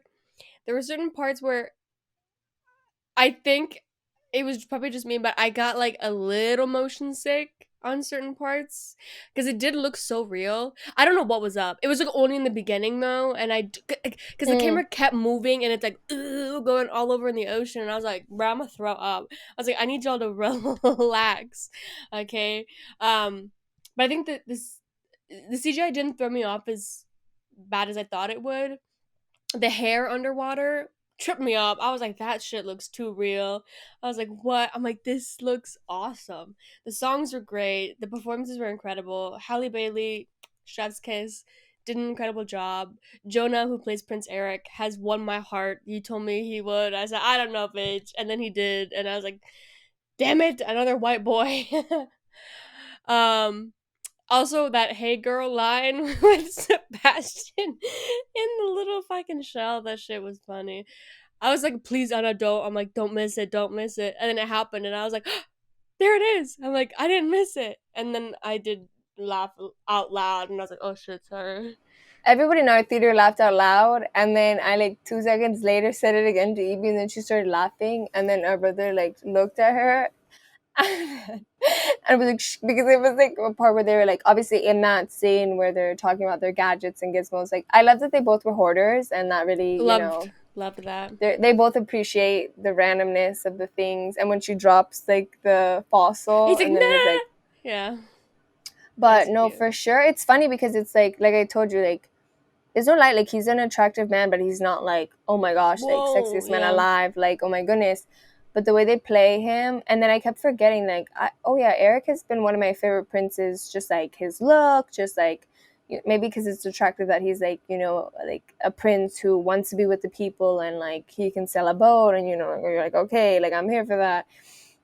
there were certain parts where I think it was probably just me, but I got like a little motion sick on certain parts because it did look so real. I don't know what was up. It was like only in the beginning though, and because the Mm. camera kept moving and it's like going all over in the ocean, and I was like, bro, I'm gonna throw up. I was like, I need y'all to relax, okay? But I think that the CGI didn't throw me off as bad as I thought it would. The hair underwater tripped me up. I was like, that shit looks too real. I was like, what? I'm like, this looks awesome. The songs were great. The performances were incredible. Halle Bailey, chef's kiss, did an incredible job. Jonah, who plays Prince Eric, has won my heart. He told me he would. I said, I don't know, bitch. And then he did. And I was like, damn it, another white boy. um, Also, that "Hey girl" line with Sebastian in the little fucking shell, that shit was funny. I was like, please, Anna, don't. I'm like, don't miss it, don't miss it. And then it happened, and I was like, there it is. I'm like, I didn't miss it. And then I did laugh out loud, and I was like, oh shit, sorry. Everybody in our theater laughed out loud, and then I, like, 2 seconds later said it again to Evie, and then she started laughing, and then our brother, like, looked at her, and I was like, shh, because it was like a part where they were like, obviously in that scene where they're talking about their gadgets and gizmos. Like, I love that they both were hoarders, and that really, Loved that. they both appreciate the randomness of the things. And when she drops like the fossil, He's like, and then there's nah. like, Yeah, but that's no, cute. for sure, it's funny because it's like I told you, like, there's no light. Like, he's an attractive man, but he's not like, oh my gosh, like, Whoa, sexiest man yeah. alive. Like, oh my goodness. But the way they play him, and then I kept forgetting, like, oh yeah, Eric has been one of my favorite princes. Just like his look, just like, maybe because it's attractive that he's like, like a prince who wants to be with the people, and like he can sail a boat, and you're like, okay, like, I'm here for that.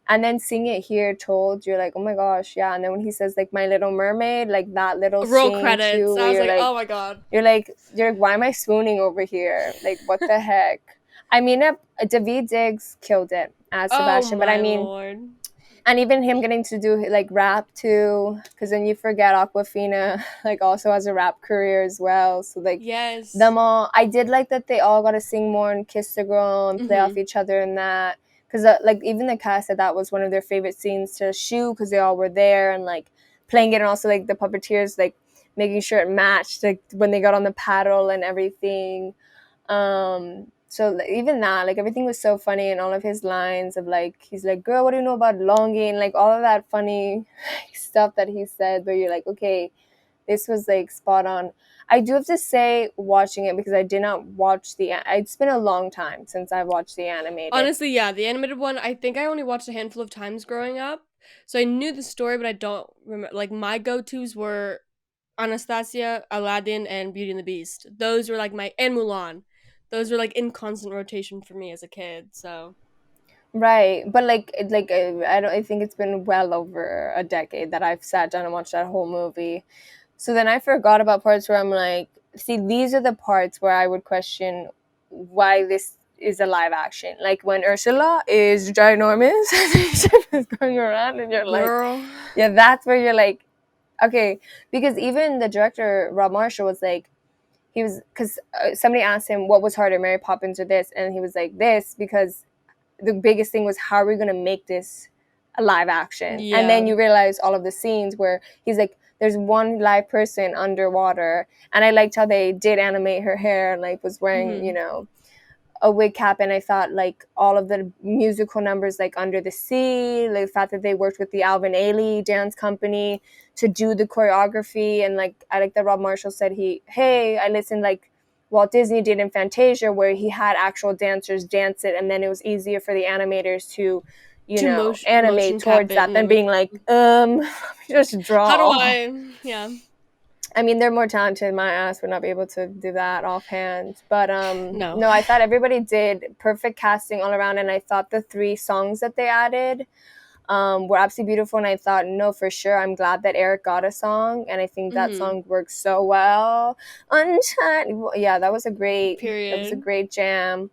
And then seeing it here told, you're like, oh my gosh, yeah. And then when he says like My Little Mermaid, like that little Roll scene credits. too, where I was you're like, like, oh my god. why am I swooning over here? Like, what the heck? I mean, David Diggs killed it as Oh Sebastian, but I my mean, lord. and even him getting to do like rap too, because then you forget Aquafina like also has a rap career as well. So like, Yes. them all, I did like that they all got to sing more and kiss the girl and play off Mm-hmm. each other and that, because like even the cast said that was one of their favorite scenes to shoot, because they all were there and like playing it, and also like the puppeteers like making sure it matched like when they got on the paddle and everything. So like, even that, like, everything was so funny, and all of his lines of like, he's like, girl, what do you know about longing, like all of that funny stuff that he said, where you're like, okay, this was like spot on. I do have to say, watching it, because I did not watch it's been a long time since I watched the animated. Honestly, yeah, the animated one, I think I only watched a handful of times growing up. So I knew the story, but I don't remember. Like, my go tos were Anastasia, Aladdin, and Beauty and the Beast. Those were like and Mulan. Those were like in constant rotation for me as a kid. So, Right, but I don't. I think it's been well over a decade that I've sat down and watched that whole movie. So then I forgot about parts where I'm like, see, these are the parts where I would question why this is a live action. Like when Ursula is ginormous and is going around, and you're like, girl. yeah, that's where you're like, Okay, because even the director Rob Marshall was like, he was because somebody asked him what was harder, Mary Poppins or this, and he was like this because the biggest thing was how are we going to make this a live action, and Yeah. then you realize all of the scenes where he's like there's one live person underwater, and I liked how they did animate her hair and like was wearing Mm-hmm. a wig cap, and I thought like all of the musical numbers like Under the Sea, like the fact that they worked with the Alvin Ailey dance company to do the choreography, and like I like that Rob Marshall said I listened like Walt Disney did in Fantasia where he had actual dancers dance it, and then it was easier for the animators to To animate motion cap towards it that and than being everything. like just How do draw. I? Yeah. I mean, they're more talented. My ass would not be able to do that offhand. But No. no, I thought everybody did perfect casting all around, and I thought the 3 songs that they added were absolutely beautiful. And I thought, no, for sure, I'm glad that Eric got a song, and I think that Mm-hmm. song works so well. Yeah, that was a Period. great jam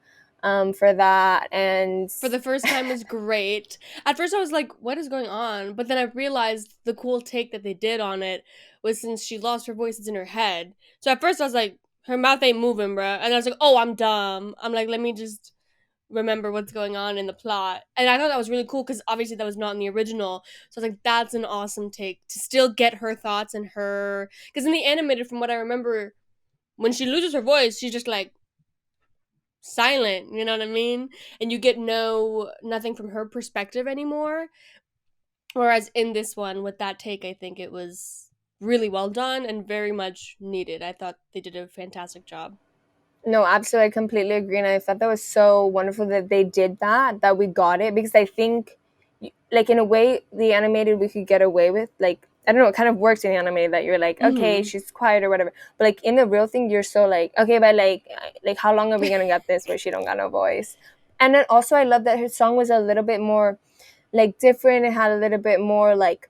for that, and For the first time was great. At first I was like, what is going on? But then I realized the cool take that they did on it was since she lost her voice, it's in her head. So at first I was like, her mouth ain't moving, bruh. And I was like, oh, I'm dumb. I'm like, let me just remember what's going on in the plot. And I thought that was really cool because obviously that was not in the original. So I was like, that's an awesome take to still get her thoughts and her. Because in the animated, from what I remember, when she loses her voice, she's just like, silent, you know what I mean? And you get nothing from her perspective anymore. Whereas in this one, with that take, I think it was really well done and very much needed. I thought they did a fantastic job. no, absolutely, I completely agree, and I thought that was so wonderful that they did that. That we got it because I think, like in a way, the animated we could get away with. Like I don't know, it kind of works in the animated that you're like, okay, Mm-hmm. she's quiet or whatever. But like in the real thing, you're so like, okay, but like how long are we gonna get this where she don't got no voice? And then also, I love that her song was a little bit more like different. It had a little bit more like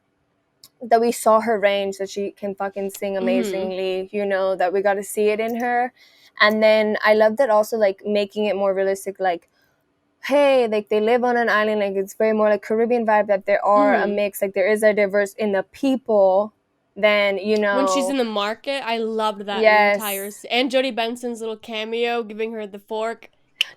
that we saw her range, that she can fucking sing Mm-hmm. amazingly, that we got to see it in her. And then I loved it also like making it more realistic, like hey, like they live on an island, like it's very more like Caribbean vibe, that there are a Mm-hmm. mix, like there is a diverse in the people, then When she's in the market, I loved that entire yes. and Jodie Benson's little cameo giving her the fork.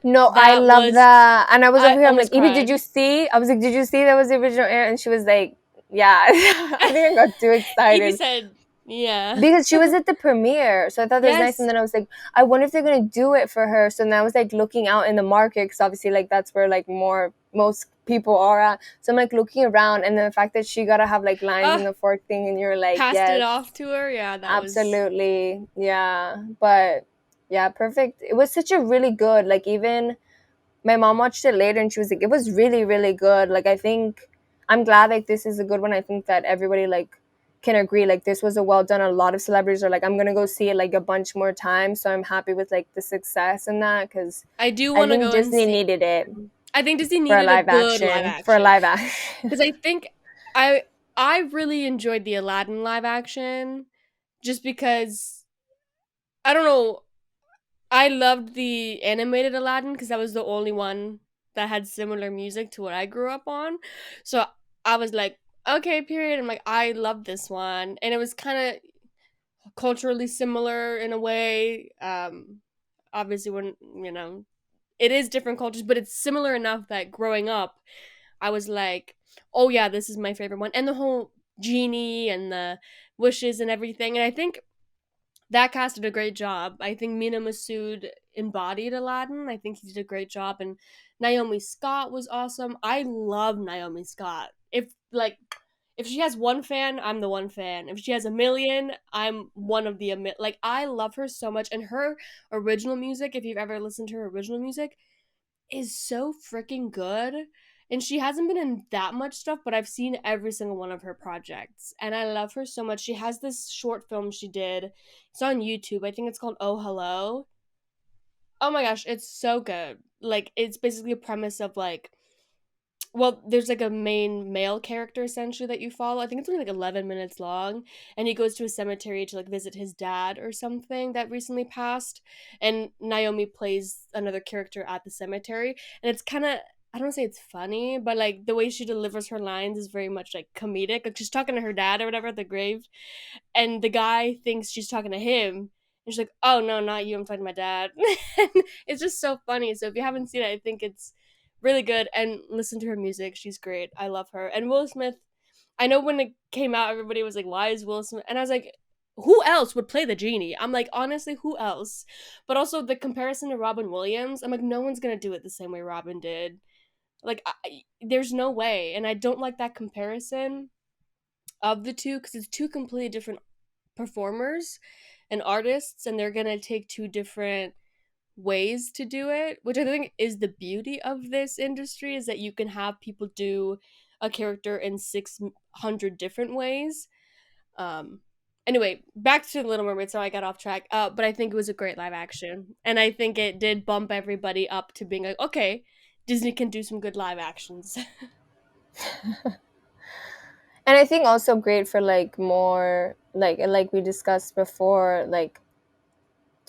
No, I That love was that. And I was over I here, I'm like, almost Evie, did you cried. see? I was like, did you see that was the original air? And she was like, yeah. I think I got too Evie excited said, "Yeah." because she was at the premiere, so I thought that was nice. And Yes. then I was like, I wonder if they're gonna do it for her. So then I was like looking out in the market because obviously like that's where like most people are at. So I'm like looking around, and then the fact that she gotta have like lines in Uh the fork thing, and you're like, passed it yes, off to her. Yeah, that was absolutely, yeah. But yeah, perfect. It was such a really good, like, even my mom watched it later and she was like, it was really, really good. Like, I think I'm glad like this is a good one. I think that everybody like can agree like this was a well done. A lot of celebrities are like, I'm gonna go see it like a bunch more times. So I'm happy with like the success in that because I do I want to think go and Disney see. needed it I think Disney for a needed a live good live action. For a action live action. because I think I I really enjoyed the Aladdin live action just because I don't know. I loved the animated Aladdin because that was the only one that had similar music to what I grew up on. So I was like, okay, period. I'm like, I love this one, and it was kind of culturally similar in a way. Obviously, when it is different cultures, but it's similar enough that growing up, I was like, oh yeah, this is my favorite one. And the whole genie and the wishes and everything. And I think that cast did a great job. I think Mina Masood embodied Aladdin. I think he did a great job. And Naomi Scott was awesome. I love Naomi Scott. If she has one fan, I'm the one fan. If she has a million, I'm one of the like I love her so much, and her original music, if you've ever listened to her original music, is so freaking good. And she hasn't been in that much stuff, but I've seen every single one of her projects. And I love her so much. She has this short film she did. It's on YouTube. I think it's called Oh Hello. Oh my gosh, it's so good. Like it's basically a premise of like there's like a main male character essentially that you follow. I think it's only like 11 minutes long, and he goes to a cemetery to like visit his dad or something that recently passed, and Naomi plays another character at the cemetery, and it's kind of I don't say it's funny, but like the way she delivers her lines is very much like comedic. Like she's talking to her dad or whatever at the grave, and the guy thinks she's talking to him, and she's like, "Oh no, not you! I'm talking to my dad." It's just so funny. So if you haven't seen it, I think it's really good. And listen to her music; she's great. I love her. And Will Smith. I know when it came out, everybody was like, "Why is Will Smith?" And I was like, "Who else would play the genie?" I'm like, honestly, who else? But also the comparison to Robin Williams, I'm like, no one's gonna do it the same way Robin did. Like, there's no way, and I don't like that comparison of the two because it's two completely different performers and artists, and they're gonna take two different ways to do it, which I think is the beauty of this industry is that you can have people do a character in 600 different ways. Um, anyway, back to Little Mermaid. So I got off track. But I think it was a great live action, and I think it did bump everybody up to being like, okay, Disney can do some good live actions. And I think also great for like more like we discussed before,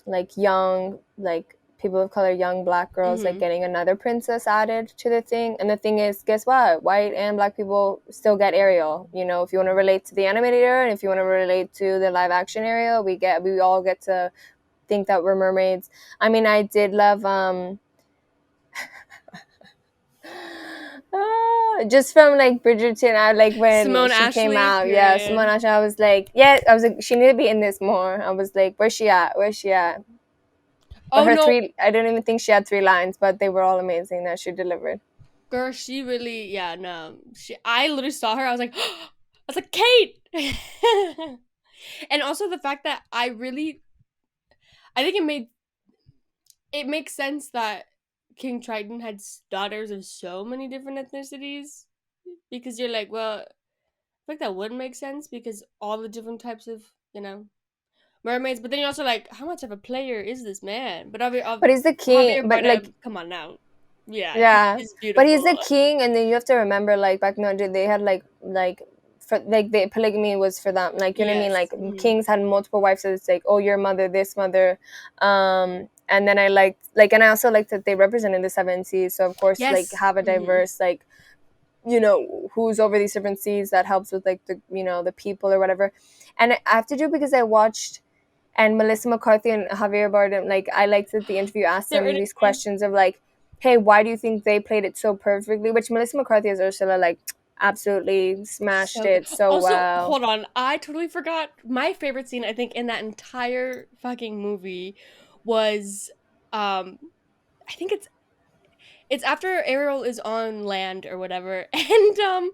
like young, like people of color, young black girls, like Mm-hmm. getting another princess added to the thing. And the thing is, guess what? White and black people still get Ariel. You know, if you want to relate to the animated era and if you want to relate to the live action area, we all get to think that we're mermaids. I mean, I did love just from like Bridgerton, I like when Simone she came Ashley, out. Yeah, Simone period. Asha. I was like, yeah, I was like, she need to be in this more. I was like, where's she at? Where's she at? But Oh no, I don't even think she had three lines, but they were all amazing that she delivered. girl, she really, yeah, no, she. I literally saw her. I was like, I was like, Kate. And also the fact that I think it makes sense that King Triton had daughters of so many different ethnicities because you're like, well, I think that would make sense because all the different types of mermaids. But then you're also like, how much of a player is this man? But But he's the king. Javier But like, Bardem, come on now, yeah, he yeah, is but he's the beautiful. king, and then you have to remember, like back in the day, they had for like the polygamy was for them, like you know what I mean. Yes. Like kings had multiple wives, so it's like, oh, your mother, this mother, and then I liked like, and I also liked that they represented the seven seas. So of course, like Yes. have a diverse like who's over these different seas that helps with like the people or whatever. And I have to do it because I watched and Melissa McCarthy and Javier Bardem, like I liked that the interview asked They're them in these it. questions of like, hey, why do you think they played it so perfectly? Which Melissa McCarthy as Ursula like absolutely smashed So good. it so Also, well. hold on. I totally forgot my favorite scene. I think in that entire fucking movie was, um, I think it's after Ariel is on land or whatever, and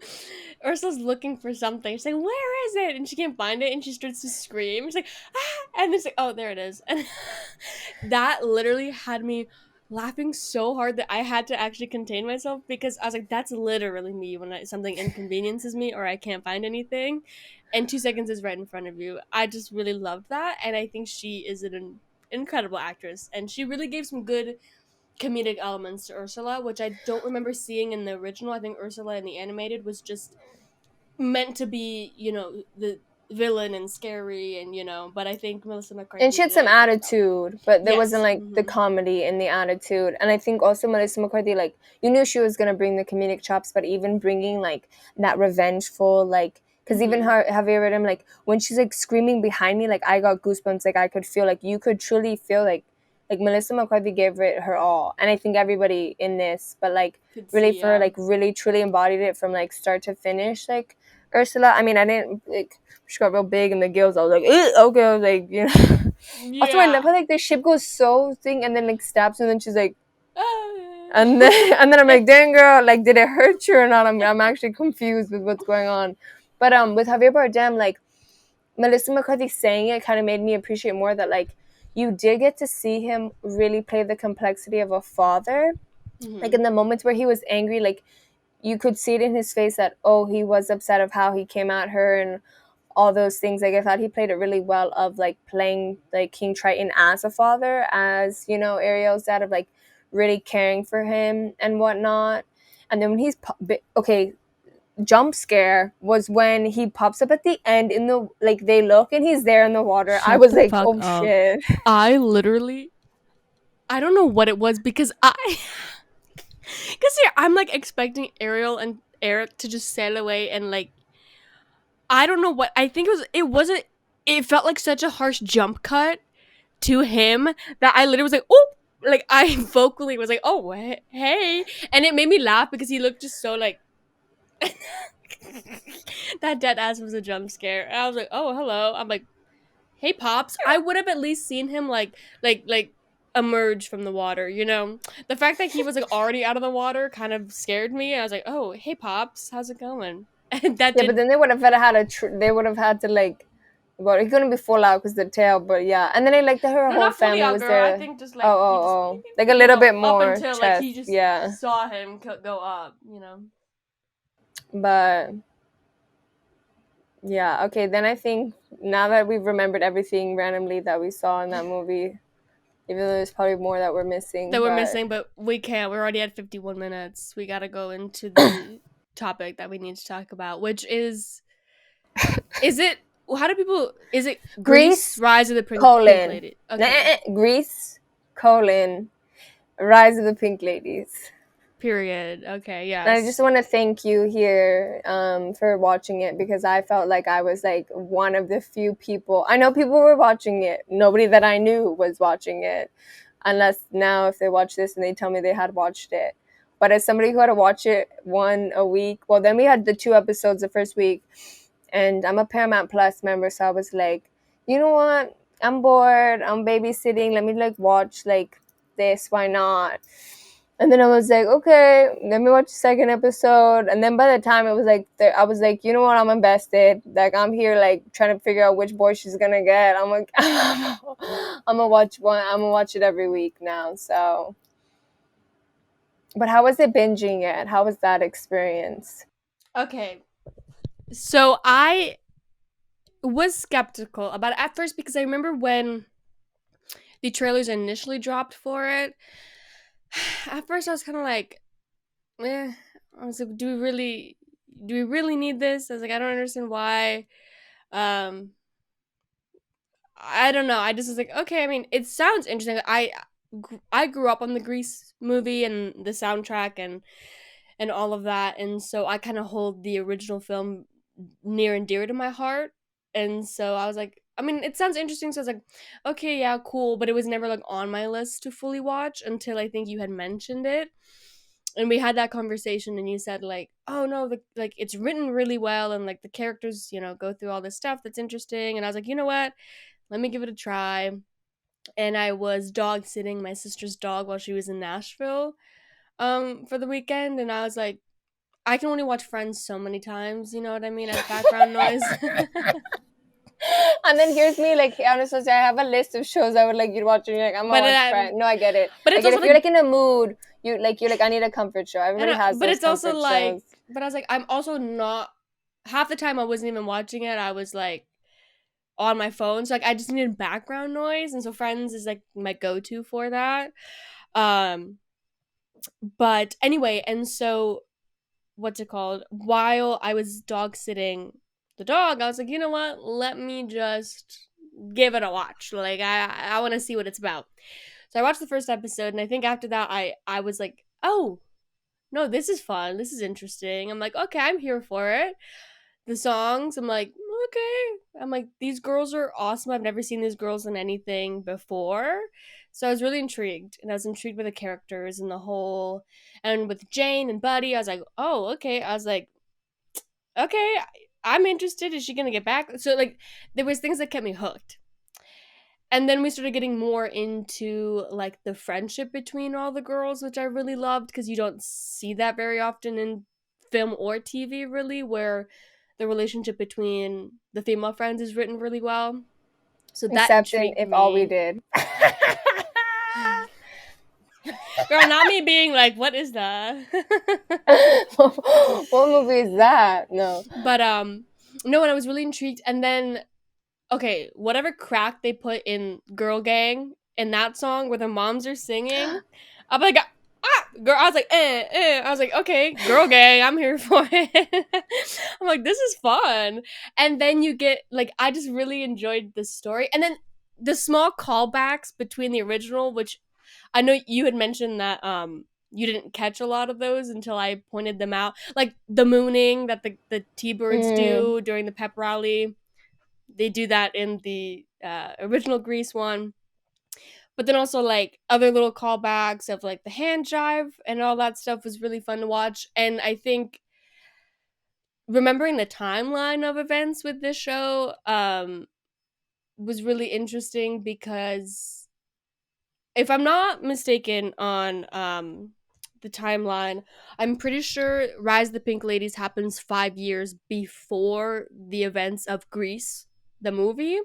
Ursula's looking for something. She's like, "Where is it?" And she can't find it, and she starts to scream. She's like, "Ah!" And it's like, "Oh, there it is." And that literally had me laughing so hard that I had to actually contain myself because I was like, "That's literally me when something inconveniences me or I can't find anything." And 2 seconds is right in front of you. I just really loved that, and I think she is an incredible actress, and she really gave some good comedic elements to Ursula, which I don't remember seeing in the original. I think Ursula in the animated was just meant to be, the villain and scary and but I think Melissa And McCarthy she had did some a great job. attitude, but there wasn't Yes. like the comedy in the attitude. And I think also Melissa McCarthy, like you knew she was gonna bring the comedic chops, but even bringing like that revengeful, like because even Mm-hmm. her Javier Bardem, like when she's like screaming behind me, like I got goosebumps. Like I could feel, like you could truly feel like Melissa McCarthy gave it her all, and I think everybody in this, but like Could really see, for her, yeah. like really truly embodied it from like start to finish. Like Ursula, I mean, I didn't like she got real big in the gills. I was like, okay, I was like, Also, I Yeah. love how like the ship goes so thing and then like stabs her, and then she's like, Ah. and then and then I'm like, dang girl, like did it hurt you or not? I'm actually confused with what's going on. But with Javier Bardem, like Melissa McCarthy saying it kind of made me appreciate more that like you did get to see him really play the complexity of a father. Like Mm-hmm. in the moments where he was angry, like you could see it in his face that he was upset of how he came at her and all those things. Like I thought he played it really well of like playing like King Triton as a father, as Ariel's dad, of like really caring for him and whatnot. And then when okay, jump scare was when he pops up at the end in the like they look and he's there in the water. I Shut was the like, fuck oh up. shit. I literally I don't know what it was because I Because here I'm like expecting Ariel and Eric to just sail away and like I don't know what I think it felt like such a harsh jump cut to him that I literally was like, oh, like I vocally was like, oh, hey, and it made me laugh because he looked just so like that dead ass was a jump scare. And I was like, oh, hello. I'm like, hey, pops. I would have at least seen him like emerge from the water. You know, the fact that he was like already out of the water kind of scared me. I was like, oh, hey, pops, how's it going? And that Yeah, but did. then they would have had they would have had to like, well, it couldn't be full out because the tail, but yeah, and then like her No, whole not fully family out, was girl. I there. think just Oh, like he just oh, oh, like a little bit up more until like chest, he just yeah. saw him go up. You know. But yeah, okay. Then I think now that we've remembered everything randomly that we saw in that movie, even though there's probably more that we're missing, That we're but missing, but we can't. We're already at 51 minutes. We gotta go into the topic that we need to talk about, which is it? How do people? Is it Grease? Grease Rise of the Pink colon, Lady? Okay. Grease colon, Rise of the Pink Ladies. Period. Okay. And I just Yes. want to thank you here for watching it because I felt like I was like one of the few people. I know people were watching it. Nobody that I knew was watching it, unless now if they watch this and they tell me they had watched it. But as somebody who had to watch it one a week, well, then we had the 2 episodes the first week, and I'm a Paramount Plus member, so I was like, you know what? I'm bored. I'm babysitting. Let me like watch like this. Why not? And then I was like, okay, let me watch the second episode. And then by the time it was like, I was like, you know what? I'm invested. Like, I'm here, like, trying to figure out which boy she's gonna get. I'm like, I'm gonna watch one. I'm gonna watch it every week now. So, but how was it binging it? How was that experience? Okay. So I was skeptical about it at first because I remember when the trailers initially dropped for it. At first, I was kind of like, eh. I was like, do we really need this? I was like, I don't understand why. Um, I don't know. I just was like, okay. I mean, it sounds interesting. I grew up on the Grease movie and the soundtrack and all of that, and so I kind of hold the original film near and dear to my heart. And so I was like, I mean, it sounds interesting. So I was like, okay, yeah, cool. But it was never like on my list to fully watch until I think you had mentioned it. And we had that conversation, and you said like, "Oh no, like it's written really well, and like the characters, go through all this stuff that's interesting." And I was like, you know what? Let me give it a try. And I was dog sitting my sister's dog while she was in Nashville for the weekend, and I was like, I can only watch Friends so many times, you know what I mean, as background noise. And then here's me, like, honestly, I have a list of shows I would like you to watch, and you're like, I'm gonna but watch Friends. No, I get it. but I it's get it. also If you're like like in a mood, you're like, I need a comfort show. Everybody has but those it's also comfort like shows. but I was like, I'm also not half the time I wasn't even watching it. I was like on my phone. So like I just needed background noise, and so Friends is like my go-to for that. Um but anyway, and so what's it called? While I was dog sitting the dog, I was like, you know what? Let me just give it a watch. Like I want to see what it's about. So I watched the first episode, and I think after that I was like, oh no, this is fun. This is interesting. I'm like, okay, I'm here for it. The songs, I'm like, okay. I'm like, these girls are awesome. I've never seen these girls in anything before. So I was really intrigued. And I was intrigued with the characters and the whole, and with Jane and Buddy, I was like, oh, okay. I was like, okay, I'm interested. Is she going to get back? So, like, there was things that kept me hooked. And then we started getting more into like the friendship between all the girls, which I really loved because you don't see that very often in film or TV, really, where the relationship between the female friends is written really well. So that Except in intrigued If All We me. Did. Girl, not me being like, what is that? What movie is that? No. But no, and I was really intrigued. And then okay, whatever crack they put in Girl Gang in that song where the moms are singing, I'm like, girl. I was like, I was like, okay, Girl Gang, I'm here for it. I'm like, this is fun. And then you get like, I just really enjoyed the story, and then the small callbacks between the original, which I know you had mentioned that you didn't catch a lot of those until I pointed them out. Like the mooning that the T-birds Mm. do during the pep rally. They do that in the original Grease one. But then also like other little callbacks of like the hand jive and all that stuff was really fun to watch. And I think remembering the timeline of events with this show was really interesting because if I'm not mistaken on the timeline, I'm pretty sure Rise of the Pink Ladies happens 5 years before the events of Grease, the movie,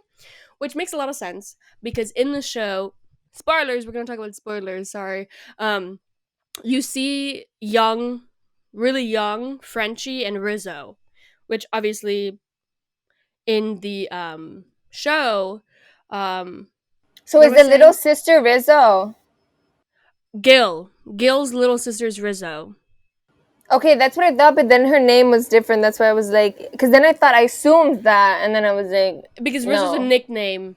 which makes a lot of sense because in the show, spoilers, we're gonna talk about spoilers, sorry. Um, you see young, really young Frenchie and Rizzo, which obviously in the show, um, So what is am I the little saying? sister Rizzo? Gil's little sister's Rizzo. Okay, that's what I thought, but then her name was different. That's why I was like, because then I assumed that, and then I was like, Because Rizzo's a no. nickname,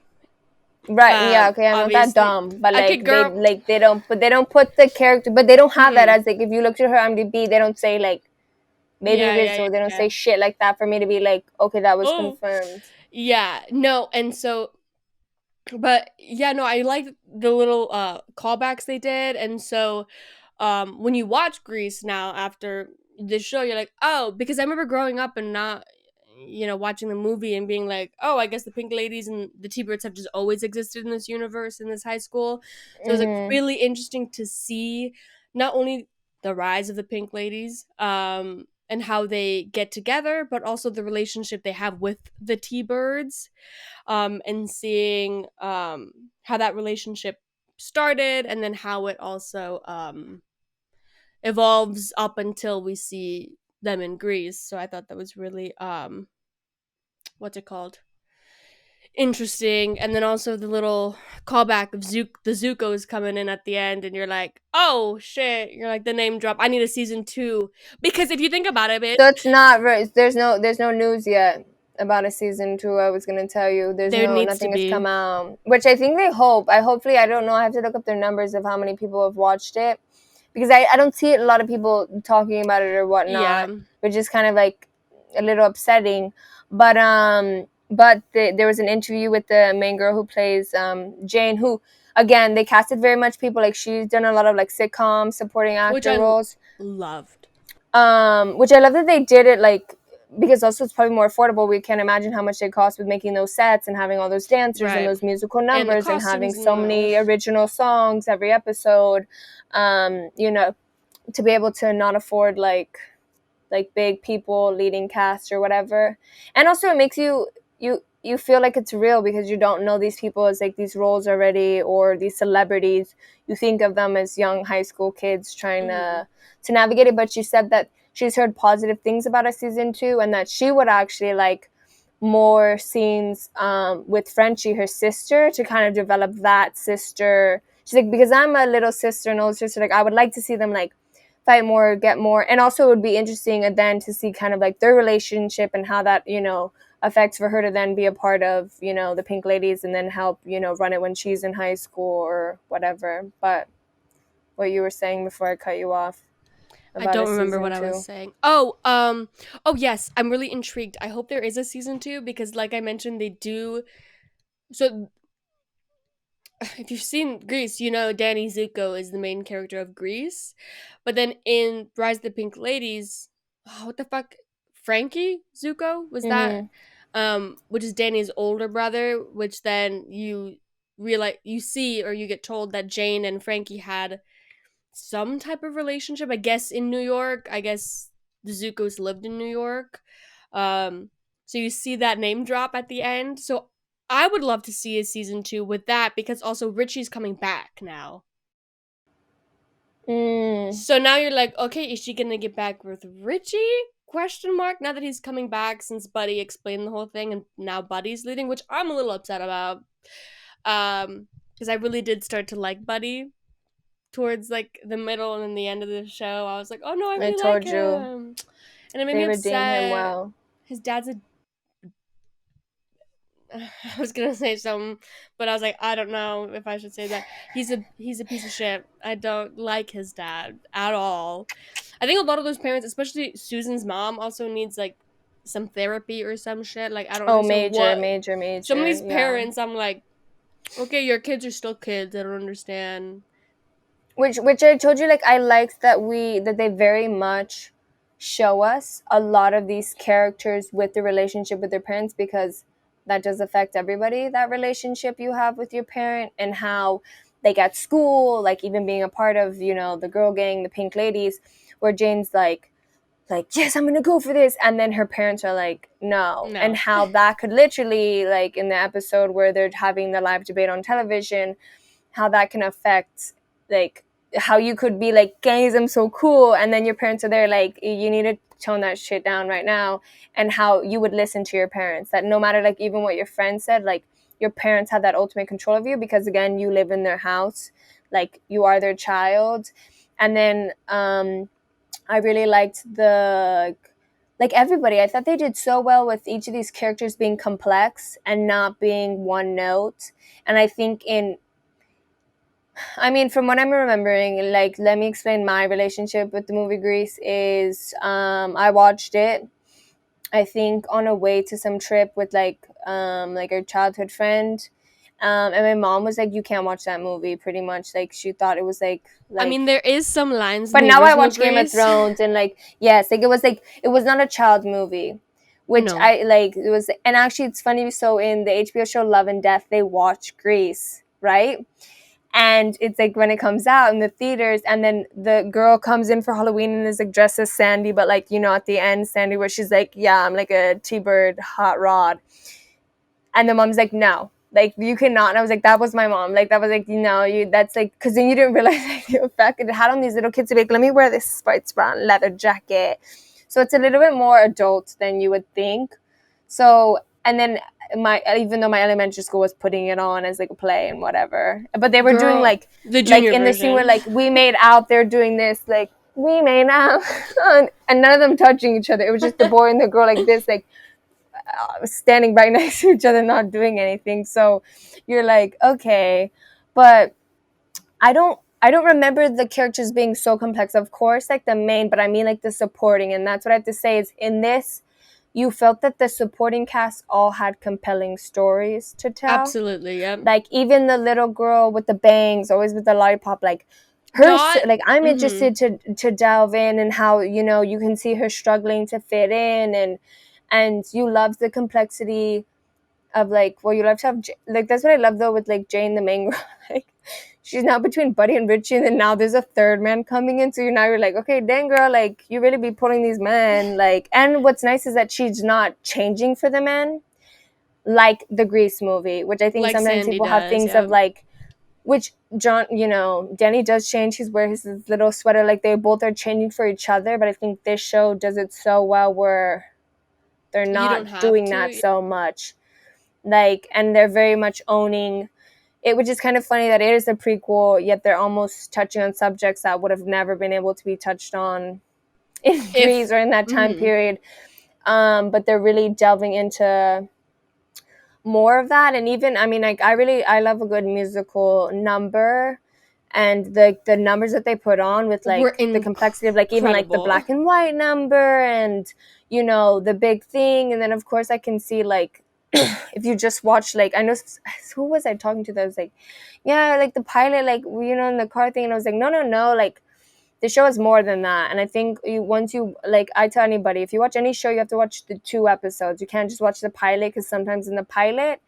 Right, yeah, okay, I'm not that obviously. dumb, but Okay, like girl. they don't put the character, but they don't have that Mm-mm. as like if you looked at her IMDb, they don't say like baby Yeah, yeah, Rizzo, they don't yeah. say shit like that for me to be like, okay, that was Oh, confirmed. yeah. No, and so, but yeah, no, I like the little callbacks they did, and so when you watch Grease now after the show, you're like, oh, because I remember growing up and not, watching the movie and being like, oh, I guess the Pink Ladies and the T-Birds have just always existed in this universe in this high school. So it was like Mm-hmm. really interesting to see not only the rise of the Pink Ladies, and how they get together, but also the relationship they have with the T-Birds, and seeing how that relationship started and then how it also evolves up until we see them in Greece. So I thought that was really what's it called? Interesting. And then also the little callback of the Zuko's coming in at the end and you're like, oh shit, you're like the name drop. I need a season 2. Because if you think about it, So bitch, it's not right. There's no news yet about a season two. I was gonna tell you. There's there no needs to nothing has be. come out, which I think they hope. I hopefully I don't know. I have to look up their numbers of how many people have watched it because I don't see a lot of people talking about it or Yeah. whatnot, which is kind of like a little upsetting. There was an interview with the main girl who plays Jane, who again they casted very much people like she's done a lot of like sitcom supporting Which actor I roles, loved. which I love that they did it like because also it's probably more affordable. We can't imagine how much they cost with making those sets and having all those dancers and Right. those musical And the numbers and having costumes so and many original songs every episode. You know, to be able to not afford like big people leading cast or whatever, and also it makes you feel like it's real because you don't know these people as like these roles already or these celebrities. You think of them as young high school kids trying mhm. to navigate it. But she said that she's heard positive things about a season two and that she would actually like more scenes with Frenchie, her sister, to kind of develop that sister. She's like, because I'm a little sister and older sister, like I would like to see them like fight more, get more, and also it would be interesting then to see kind of like their relationship and how that affects for her to then be a part of the Pink Ladies and then help run it when she's in high school or whatever. But what you were saying before I cut you off I about a don't remember season what I was two. saying. Oh yes, I'm really intrigued. I hope there is a season 2 because like I mentioned they do so if you've seen Grease, you know Danny Zuko is the main character of Grease. But then in Rise of the Pink Ladies, oh, what the fuck? Frankie Zuko was that Mm-hmm. which is Danny's older brother, which then you realize you see or you get told that Jane and Frankie had some type of relationship. I guess in New York. I guess the Zuko's lived in New York. Um, so you see that name drop at the end. So I would love to see a season 2 with that because also Richie's coming back now. Mm. So now you're like, okay, is she gonna get back with Richie? Question mark. Now that he's coming back, since Buddy explained the whole thing, and now Buddy's leading, which I'm a little upset about. Because I really did start to like Buddy towards like the middle and the end of the show. I was like, oh no, I I really like told you him, and it made me they redeem him upset. well. His dad's a I was gonna say something, but I was like, I don't know if I should say that. He's a piece of shit. I don't like his dad at all. I think a lot of those parents, especially Susan's mom, also needs like some therapy or some shit. Like I don't Oh, understand major, what major, some of major. these Yeah. parents. I'm like, okay, your kids are still kids. I don't understand. Which I told you, like, I liked that they very much show us a lot of these characters with the relationship with their parents, because that does affect everybody, that relationship you have with your parent, and how like at school, like even being a part of, the girl gang, the pink ladies, where Jane's like, yes, I'm gonna go for this, and then her parents are like, no, and No, how that could literally, like in the episode where they're having the live debate on television, how that can affect, like, how you could be like, guys, I'm so cool, and then your parents are there like, you need to tone that shit down right now, and how you would listen to your parents, that no matter like even what your friends said, like your parents have that ultimate control of you, because again, you live in their house, like you are their child. And then I really liked the, like everybody, I thought they did so well with each of these characters being complex and not being one note. And I think from what I'm remembering, like, let me explain my relationship with the movie Grease is, I watched it, I think, on a way to some trip with like a childhood friend. And my mom was like, you can't watch that movie, pretty much. Like, she thought it was I mean like there is some lines in but the now I original watch Game of Grease. Thrones, and like, yes, like it was not a child movie, which No, I like. It was, and actually it's funny. So in the HBO show Love and Death, they watch Grease, right? And it's like when it comes out in the theaters, and then the girl comes in for Halloween and is like dressed as Sandy, but like, at the end, Sandy, where she's like, yeah, I'm like a T-bird hot rod, and the mom's like, no, like you cannot. And I was like, that was my mom. Like that was like, you that's like, because then you didn't realize like the effect it had on these little kids to be like, let me wear this sports brown leather jacket. So it's a little bit more adult than you would think. So, and then even though my elementary school was putting it on as like a play and whatever, but they were doing girl, the like junior in the scene where version. like we made out, they're doing this like, we made out, and none of them touching each other. It was just the boy and the girl like this, like standing right next to each other, not doing anything. So you're like, okay, but I don't remember the characters being so complex. Of course, like the main, but I mean like the supporting, and that's what I have to say is in this, you felt that the supporting cast all had compelling stories to tell. Absolutely, yep. Like even the little girl with the bangs, always with the lollipop, like her, Dot. like I'm Mm-hmm. interested to delve in, and how you can see her struggling to fit in, and you love the complexity of like, well, you love to have like, that's what I love though with like Jane the main girl. Like she's now between Buddy and Richie, and then now there's a third man coming in, so you're like, okay, dang girl, like you really be pulling these men, like. And what's nice is that she's not changing for the men like the Grease movie, which I think Like sometimes Sandy people have does, things of yep. like, which John, Danny does change. He's wear his little sweater, like they both are changing for each other, but I think this show does it so well where they're You not don't have doing that to. so much, like, and they're very much owning it, which is kind of funny that it is a prequel, yet they're almost touching on subjects that would have never been able to be touched on in Greece If or in that time mm-hmm. period. But they're really delving into more of that. And even, like, I love a good musical number, and the numbers that they put on with We're like the complexity of like even like the incredible. black and white number, and the big thing. And then of course I can see like, if you just watch, like, I know, who was I talking to that was like, yeah, like the pilot, like, in the car thing, and I was like, no, no, no, like the show is more than that. And I think once you, like, I tell anybody, if you watch any show, you have to watch the 2 episodes. You can't just watch the pilot, because sometimes in the pilot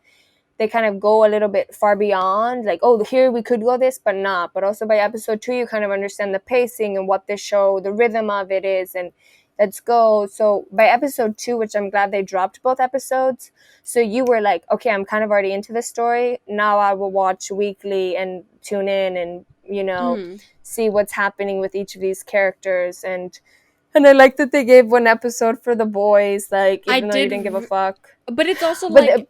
they kind of go a little bit far beyond, like, oh, here we could go this, but not. But also by episode 2, you kind of understand the pacing and what this show, the rhythm of it is, and let's go. So by episode 2, which I'm glad they dropped both episodes, so you were like, okay, I'm kind of already into the story. Now I will watch weekly and tune in and, Mm-hmm. see what's happening with each of these characters. And I like that they gave one episode for the boys, like, I even though you did, didn't give a fuck. but it's also But like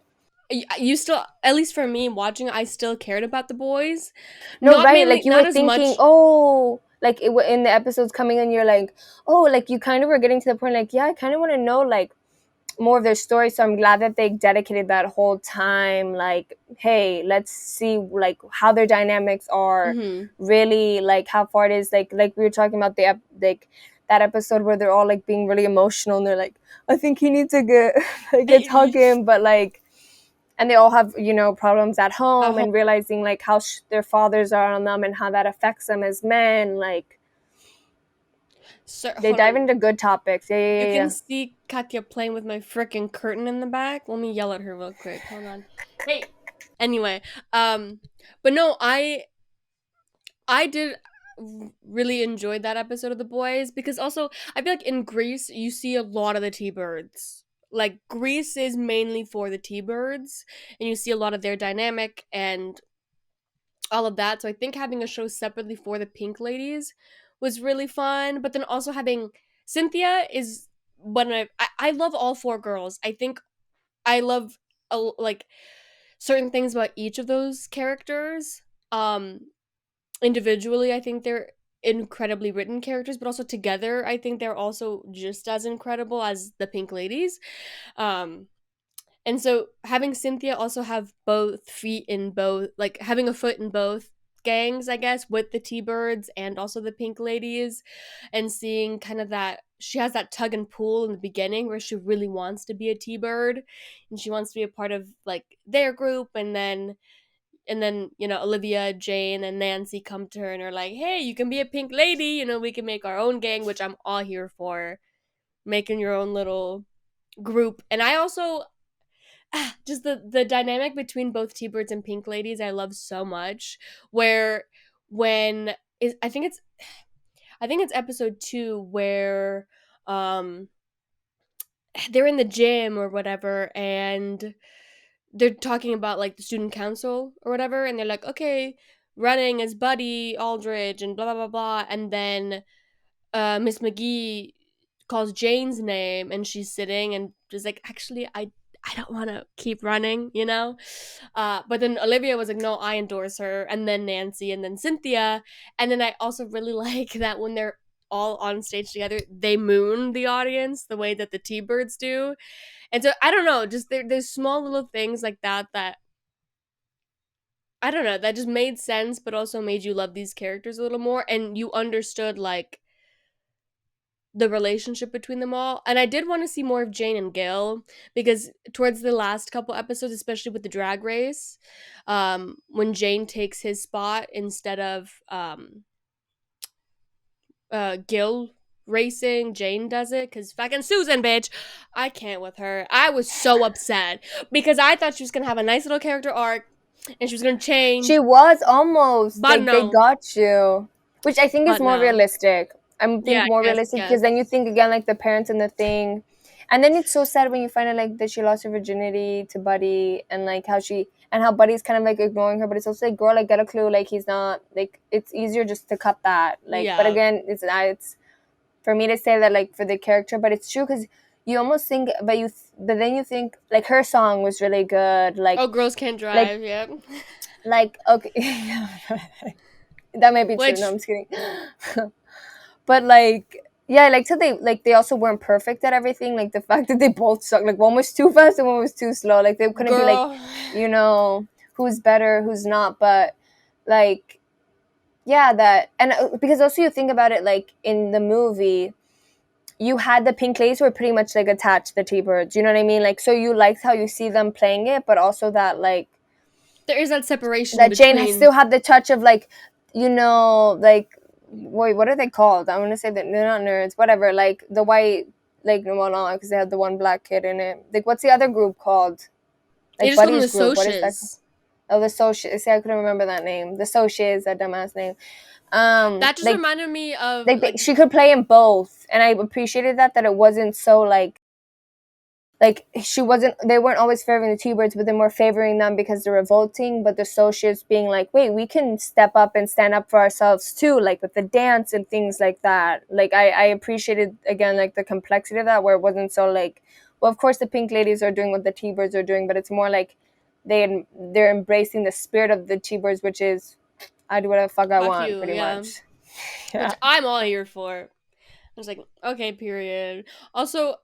you still, at least for me watching, I still cared about the boys. no, Not right? mainly, Like you were not as thinking, much. oh, like in the episodes coming in, you're like, oh, like you kind of were getting to the point, like, yeah, I kind of want to know, like, more of their story. So I'm glad that they dedicated that whole time, like, hey, let's see like how their dynamics are, Mm-hmm. really like how far it is, like we were talking about like that episode where they're all like being really emotional and they're like, I think he needs to get get hug him, but like, and they all have, you know, problems at home, Uh-huh. and realizing like how their fathers are on them and how that affects them as men. Like, So they hold dive on. into good topics. Yeah, yeah, You yeah, can yeah. see Katya playing with my freaking curtain in the back. Let me yell at her real quick. Hold on. Hey. Anyway, um, but no, I did really enjoy that episode of The Boys because also I feel like in Greece you see a lot of the T-birds. Like Greece is mainly for the T-birds, and you see a lot of their dynamic and all of that. So I think having a show separately for the Pink Ladies was really fun. But then also having Cynthia is one of I love all four girls. I think I love like certain things about each of those characters. Individually, I think they're incredibly written characters, but also together, I think they're also just as incredible as the Pink Ladies. Um, and so having Cynthia also have both feet in both, like having a foot in both gangs, I guess, with the T Birds and also the Pink Ladies, and seeing kind of that she has that tug and pull in the beginning where she really wants to be a T Bird and she wants to be a part of like their group, and then you know Olivia, Jane, and Nancy come to her and are like, hey, you can be a Pink Lady, you know, we can make our own gang, which I'm all here for, making your own little group. And I also just the dynamic between both T-Birds and Pink Ladies I love so much, where when is I think it's episode 2 where um they're in the gym or whatever, and they're talking about like the student council or whatever, and they're like, okay, running is Buddy Aldridge and blah blah blah blah, and then Miss McGee calls Jane's name, and she's sitting and just like, actually, I don't want to keep running, you know. But then Olivia was like, no, I endorse her, and then Nancy, and then Cynthia, and then I also really like that when they're all on stage together, they moon the audience the way that the T-Birds do. And so I don't know, just there's small little things like that that I don't know that just made sense, but also made you love these characters a little more, and you understood like the relationship between them all. And I did want to see more of Jane and Gil because towards the last couple episodes, especially with the drag race, when Jane takes his spot instead of Gil racing, Jane does it because fucking Susan, bitch, I can't with her. I was so upset because I thought she was gonna have a nice little character arc and she was gonna She change, was almost but like they no, got you, which I think is but more no. realistic. I Yeah, think more yes, realistic because then you yes, think again like the parents and the thing, and then it's so sad when you find out like that she lost her virginity to Buddy, and like how Buddy's kind of like ignoring her, but it's also like, girl, like get a clue, like he's not like, it's easier just to cut that, like, but yeah. again it's for me to say that like for the character, but it's true because you almost think, but then you think like her song was really good, Oh, girls can't like drive. Yep. okay. That may be true. No, Which I'm just kidding. But like, yeah, like, so they also weren't perfect at everything. Like the fact that they both suck. Like one was too fast and one was too slow. Like they couldn't be like, girl. you know, who's better, who's not. But like, yeah, that, and because also you think about it, like in the movie, you had the Pink Ladies were pretty much like attached to the T-Birds. You know what I mean? Like, so you liked how you see them playing it, but also that like There is that separation that Jane has between still had the touch of like, you know, like, wait, what are they called? I want to say that they're not nerds, whatever. Like the white, like, well, no, because they had the one black kid in it. Like, what's the other group called? they Like just call them the Buddy's group. What is that? socias. Oh, the Socials. See, I couldn't remember that name. The Socials, that dumbass name. That just Like, reminded me of like she could play in both, and I appreciated that it wasn't so like she wasn't, they weren't always favoring the T-Birds, but then were favoring them because they're revolting, but the associates being like, wait, we can step up and stand up for ourselves too, like with the dance and things like that. Like I appreciated again like the complexity of that, where it wasn't so like, well, of course the Pink Ladies are doing what the T-Birds are doing, but it's more like they're embracing the spirit of the T-Birds, which is, I do whatever the fuck I fuck want, you, pretty yeah. much. Which Yeah. I'm all here for. I was like, okay, period. Also,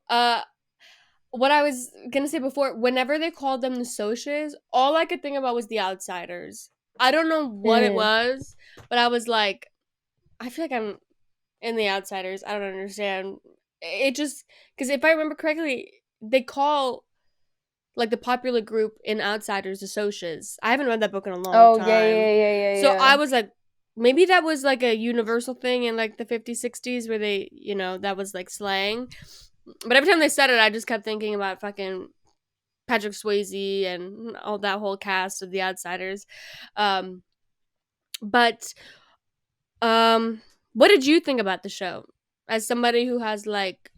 what I was gonna say before, whenever they called them the socias, all I could think about was the outsiders. I don't know what it Mm. was, but I was like, I feel like I'm in the outsiders. I don't understand. It just because if I remember correctly, they call like the popular group in Outsiders the socias. I haven't read that book in a long Oh yeah, time, yeah, yeah, yeah, so yeah. I was like, maybe that was like a universal thing in like the 50s, 60s where they, that was like slang. But every time they said it, I just kept thinking about fucking Patrick Swayze and all that whole cast of The Outsiders. Um, but what did you think about the show? As somebody who has like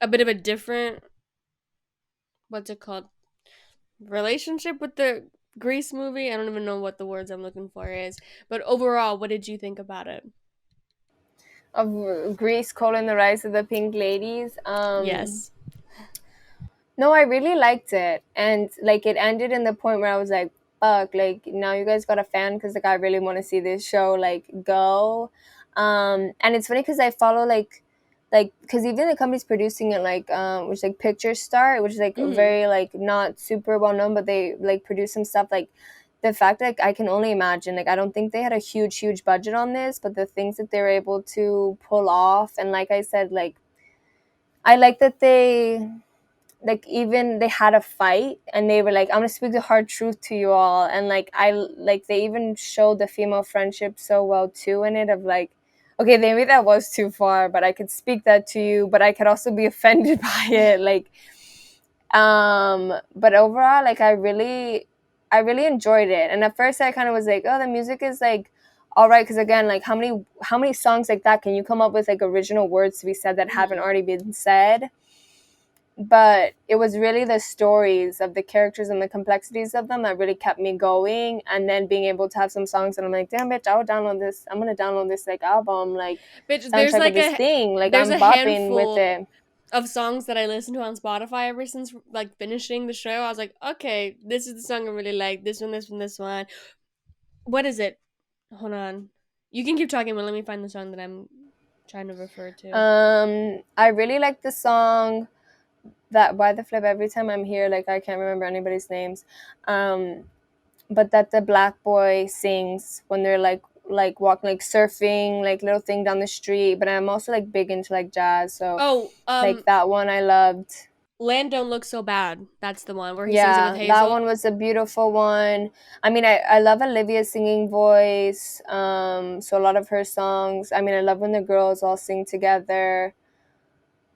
a bit of a different, what's it called, relationship with the Grease movie. I don't even know what the words I'm looking for is. But overall, what did you think about it? Of Grease, Colon, the Rise of the Pink Ladies. Yes. No, I really liked it, and like it ended in the point where I was like, "Fuck!" Like now you guys got a fan because like I really want to see this show like go. And it's funny because I follow like because even the company's producing it like which like Picture Star, which is like Mm-hmm. very like not super well known, but they like produce some stuff like the fact that like, I can only imagine like I don't think they had a huge budget on this, but the things that they were able to pull off, and like I said, like I like that they like even they had a fight and they were like, I'm gonna speak the hard truth to you all, and like I like they even showed the female friendship so well too in it of like, okay, maybe that was too far, but I could speak that to you, but I could also be offended by it, like but overall like I really enjoyed it, and at first I kind of was like, oh, the music is like all right, because again, like how many songs like that can you come up with like original words to be said that haven't Mm-hmm. already been said, but it was really the stories of the characters and the complexities of them that really kept me going, and then being able to have some songs and I'm like, damn bitch, I'll download this, I'm gonna download this like album, like But soundtrack of this thing, like there's I'm a bopping with handful it. of songs that I listened to on Spotify ever since like finishing the show. I was like, okay, this is the song I really like. This one, this one, this one. What is it? Hold on. You can keep talking, but let me find the song that I'm trying to refer to. I really like the song that Why the Flip Every Time I'm Here, like I can't remember anybody's names, um but that the black boy sings when they're like walking, like surfing, like little thing down the street, but I'm also like big into like jazz, so Oh, like that one I loved. Land Don't Look So Bad. That's the one where he sings it with Yeah, that Hazel. one was a beautiful one. I mean, I love Olivia's singing voice. So a lot of her songs. I mean, I love when the girls all sing together.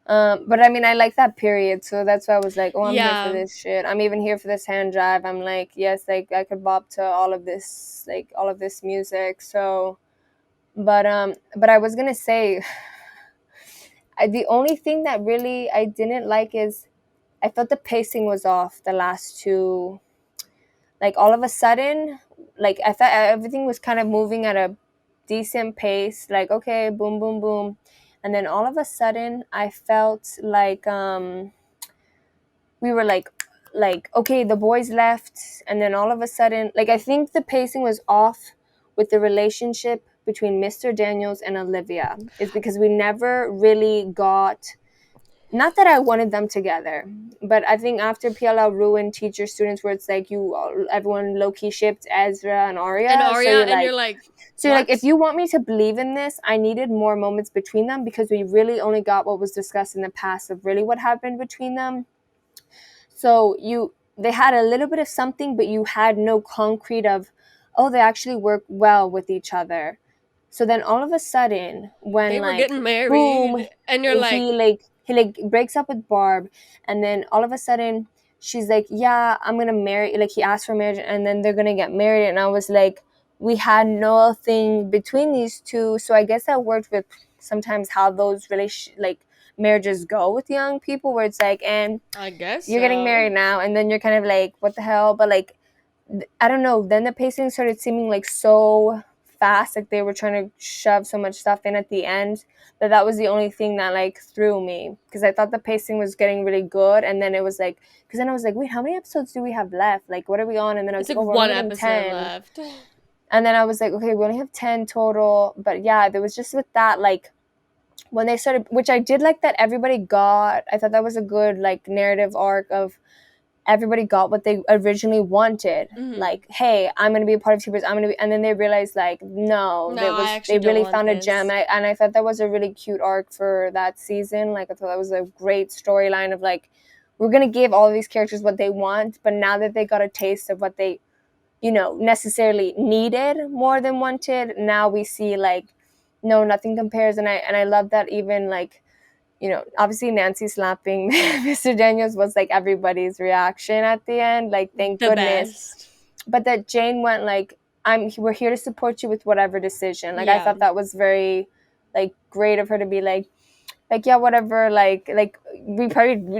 But I mean, I like that period, so that's why I was like, oh, I'm here for Yeah. this shit. I'm even here for this hand drive. I'm like, yes, like I could bop to all of this, like all of this music. So, but I was gonna say, the only thing that really I didn't like is I felt the pacing was off the last two, like all of a sudden, like I thought everything was kind of moving at a decent pace, like okay, boom boom boom, and then all of a sudden I felt like we were like okay, the boys left, and then all of a sudden, like I think the pacing was off with the relationship between Mr. Daniels and Olivia, is because we never really got, not that I wanted them together, but I think after PLL ruined teacher students, where it's like everyone low key shipped Ezra and And Arya. So Arya, you're and you're like, like, if what? you want me to believe in this, I needed more moments between them, because we really only got what was discussed in the past of really what happened between them. So they had a little bit of something, but you had no concrete of, oh, they actually work well with each other. So then all of a sudden, when They were like getting boom, married. And you're like, he breaks up with Barb, and then all of a sudden she's like, yeah, I'm gonna marry. Like he asked for marriage, and then they're gonna get married. And I was like, we had nothing between these two. So I guess that worked with sometimes how those marriages go with young people, where it's like, and I guess you're getting so. married now, and then you're kind of like, what the hell, but like I don't know, then the pacing started seeming like so fast, like they were trying to shove so much stuff in at the end, that was the only thing that like threw me, because I thought the pacing was getting really good, and then it was like, because then I was like, wait, how many episodes do we have left, like what are we on, and then I was It's like, like oh, we're only one getting episode 10, left. and then I was like, okay, we only have 10 total, but yeah, there was just with that, like when they started, which I did like that everybody got. I thought that was a good like narrative arc of everybody got what they originally wanted. Mm-hmm. Like, hey, I'm gonna be a part of T-Birds. I'm gonna be, and then they realized like, no, No, that I was actually they don't really want found a gem. this. And I thought that was a really cute arc for that season. Like, I thought that was a great storyline of like, we're gonna give all of these characters what they want, but now that they got a taste of what they, you know, necessarily needed more than wanted, now we see like, no, nothing compares. And I love that even like, you know, obviously Nancy slapping Mr. Daniels was like everybody's reaction at the end. Like, thank The goodness. best. But that Jane went like, we're here to support you with whatever decision. Like, I Yeah. thought that was very like great of her to be like, yeah, whatever. Like we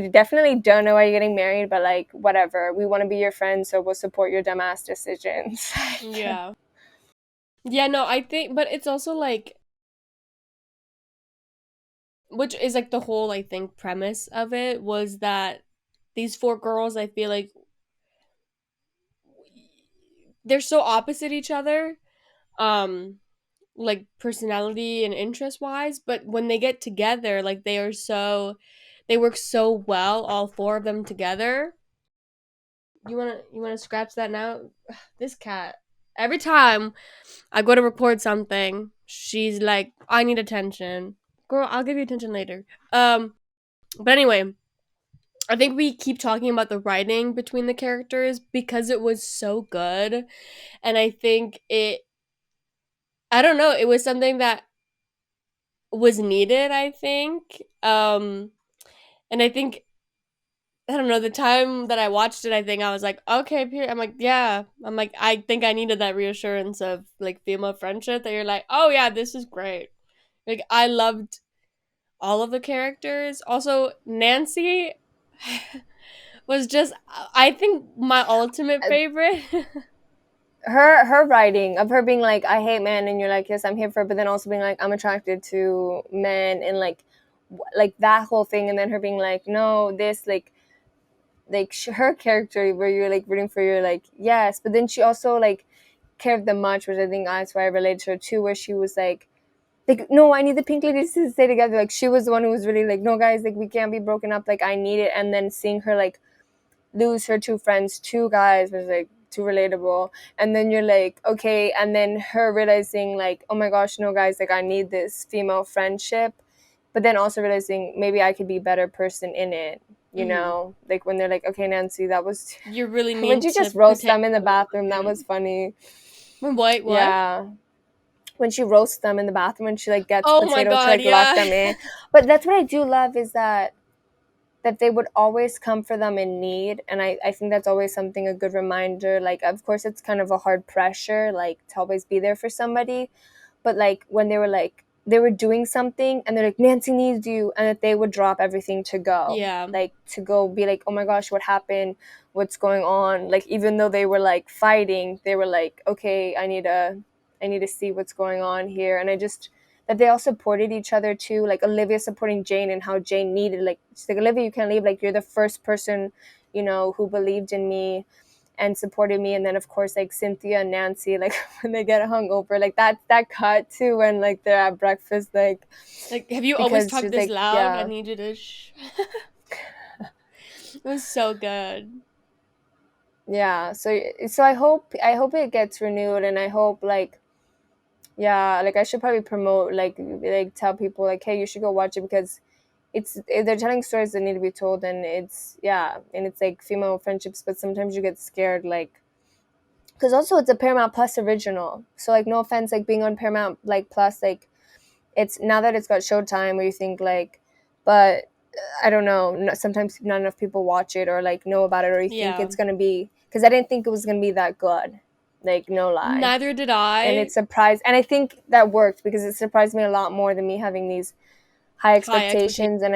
definitely don't know why you're getting married, but like, whatever. We want to be your friends, so we'll support your dumbass decisions. Yeah. Yeah, no, I think, but it's also like, which is like the whole, I think, premise of it was that these four girls, I feel like they're so opposite each other, um, like personality and interest wise, but when they get together, like they work so well, all four of them together. You wanna scratch that now? This cat. Every time I go to record something, she's like, I need attention. Girl, I'll give you attention later. But anyway, I think we keep talking about the writing between the characters because it was so good. And I think I don't know, it was something that was needed, I think. And I think, I don't know, the time that I watched it, I think I was like, okay, I'm like, yeah. I'm like, I think I needed that reassurance of like female friendship that you're like, oh yeah, this is great. Like, I loved all of the characters. Also, Nancy was just, I think, my ultimate favorite. Her writing of her being like, I hate men, and you're like, yes, I'm here for it, but then also being like, I'm attracted to men, and like that whole thing, and then her being like, no, this like her character where you're like rooting for, you're like, yes, but then she also like cared the much, which I think that's why I related to her too, where she was like, no, I need the pink ladies to stay together. Like, she was the one who was really like, no, guys, like, we can't be broken up. Like, I need it. And then seeing her like lose her two friends, two guys, was like too relatable. And then you're like, okay, and then her realizing like, oh my gosh, no, guys, like, I need this female friendship, but then also realizing maybe I could be a better person in it, you Hmm. know, like when they're like, okay, Nancy, that was You're really when mean you to just roast protect. them in the bathroom, that was funny. What? What? Yeah, when she roasts them in the bathroom and she like gets Oh my Potato to god, like lock yeah. them in. But that's what I do love, is that they would always come for them in need. And I think that's always something, a good reminder. Like, of course, it's kind of a hard pressure, like, to always be there for somebody. But like when they were doing something and they're like, Nancy needs you, and that they would drop everything to go. Yeah. Like, to go be like, oh my gosh, what happened? What's going on? Like, even though they were like fighting, they were like, okay, I need to see what's going on here. And I just, that they all supported each other too. Like Olivia supporting Jane, and how Jane needed, like, she's like, Olivia, you can't leave. Like, you're the first person, you know, who believed in me and supported me. And then of course like Cynthia and Nancy, like when they get hungover, like that cut too, when like they're at breakfast, like, Like, have you always because talked she's this like, loud? I yeah, need you to shh. It was so good. yeah. So I hope it gets renewed, and I hope like, yeah, like I should probably promote, like tell people like, hey, you should go watch it, because they're telling stories that need to be told, and it's, yeah, and it's like female friendships, but sometimes you get scared, like, because also it's a Paramount Plus original, so like, no offense, like being on Paramount like Plus, like, it's now that it's got Showtime, where you think like, but I don't know, sometimes not enough people watch it or like know about it, or you think Yeah. it's gonna be, because I didn't think it was gonna be that good, like, no lie. Neither did And I. it surprised, and I think that worked, because it surprised me a lot more than me having these high High expectations. expectations. And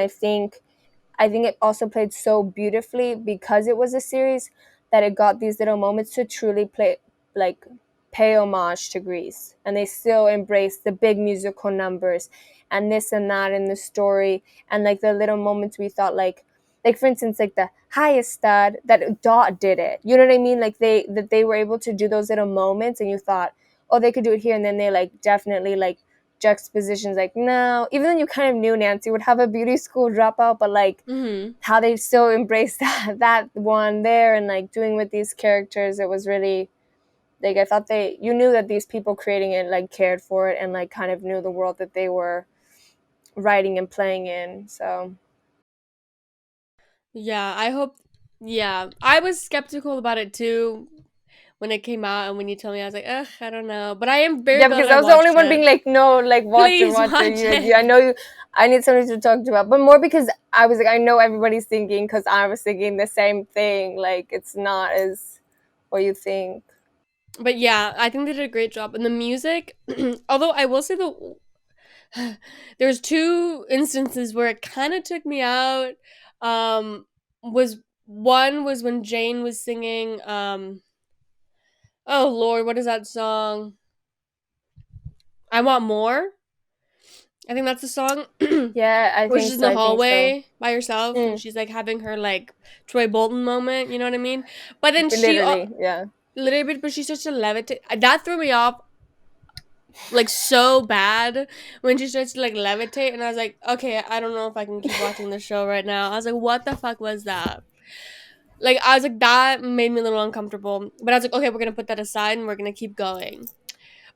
I think it also played so beautifully, because it was a series, that it got these little moments to truly play, like, pay homage to Greece, and they still embrace the big musical numbers and this and that in the story, and like the little moments we thought, like for instance, like the highest stud, that Dot did it. You know what I mean? Like they were able to do those little moments, and you thought, oh, they could do it here, and then they like definitely like juxtapositions. Like, no, even though you kind of knew Nancy would have a beauty school dropout, but like Mm-hmm. how they still embraced that one there, and like doing with these characters, it was really like, I thought you knew that these people creating it like cared for it and like kind of knew the world that they were writing and playing in. So Yeah, I hope. Yeah, I was skeptical about it too when it came out, and when you told me, I was like, ugh, I don't know. But I am very yeah, glad because that I I was the only watched one being it. like, no, like watch it, Please watch it. watch I it. know you. I need something to talk to about, but more because I was like, I know everybody's thinking, because I was thinking the same thing. Like, it's not as what you think. But yeah, I think they did a great job. And the music, although I will say there's two instances where it kind of took me out. Was one was when Jane was singing. Oh Lord, what is that song? I Want More. I think that's the song. Yeah, I Where she's think in so. the I think so. hallway by herself and Mm, she's like having her like Troy Bolton moment, you know what I mean? But then she literally, yeah. little bit, but she starts to levitate. That threw me off like so bad when she starts to like levitate, and I was like, okay, I don't know if I can keep watching the show right now. I was like, what the fuck was that? Like, I was like, that made me a little uncomfortable. But I was like, okay, we're gonna put that aside and we're gonna keep going.